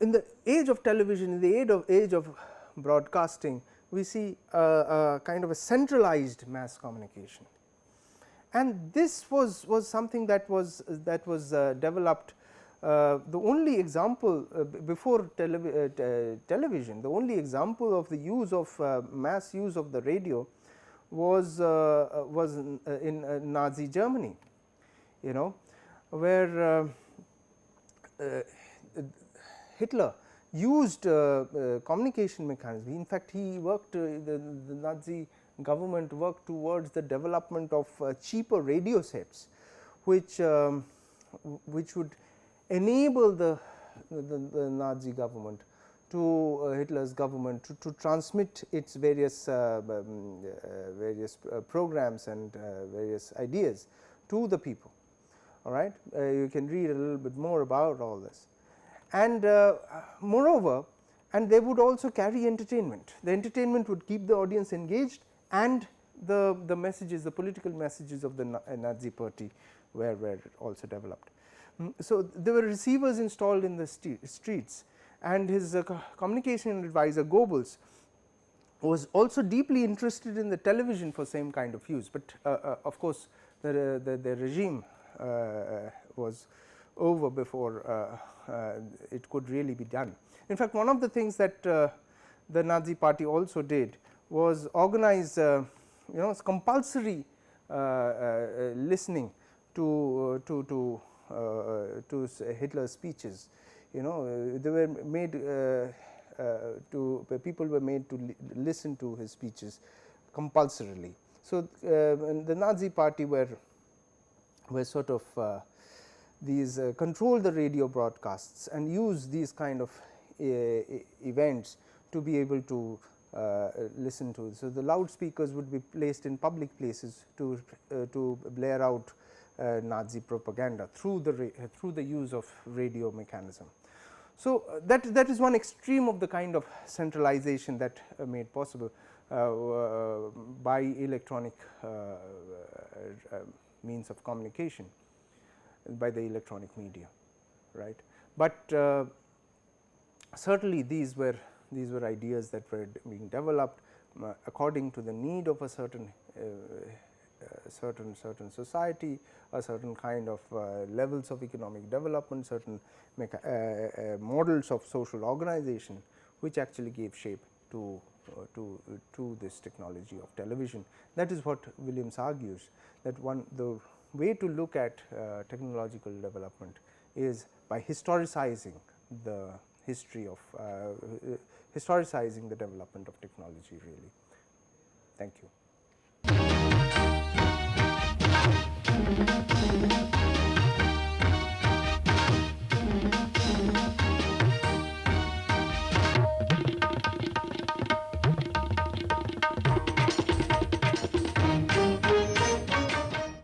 in the age of television, in the age of broadcasting, we see a kind of a centralized mass communication, and this was something that was developed. The only example before television, the only example of the use of mass use of the radio was in Nazi Germany, you know, where Hitler used communication mechanisms. In fact, he worked, the Nazi government worked towards the development of cheaper radio sets, which would enable the Nazi government to Hitler's government to transmit its various programs and various ideas to the people. All right, you can read a little bit more about all this, and moreover, and they would also carry entertainment. The entertainment would keep the audience engaged, and the messages, the political messages of the Nazi party were also developed. So, there were receivers installed in the streets, and his communication advisor Goebbels was also deeply interested in the television for same kind of use, but of course, the regime was over before it could really be done. In fact, one of the things that the Nazi party also did was organize compulsory listening to Hitler's speeches. You know, they were made people were made to listen to his speeches compulsorily. So, the Nazi party were sort of these control the radio broadcasts and use these kind of events to be able to listen to. So, the loudspeakers would be placed in public places to blare out Nazi propaganda through the use of radio mechanism. So, that is one extreme of the kind of centralization that made possible by electronic means of communication, by the electronic media, right. But certainly these were ideas that were being developed according to the need of a certain society, a certain kind of levels of economic development, certain models of social organization, which actually gave shape to this technology of television. That is what Williams argues, that the way to look at technological development is by historicizing the history of historicizing the development of technology, really. Thank you.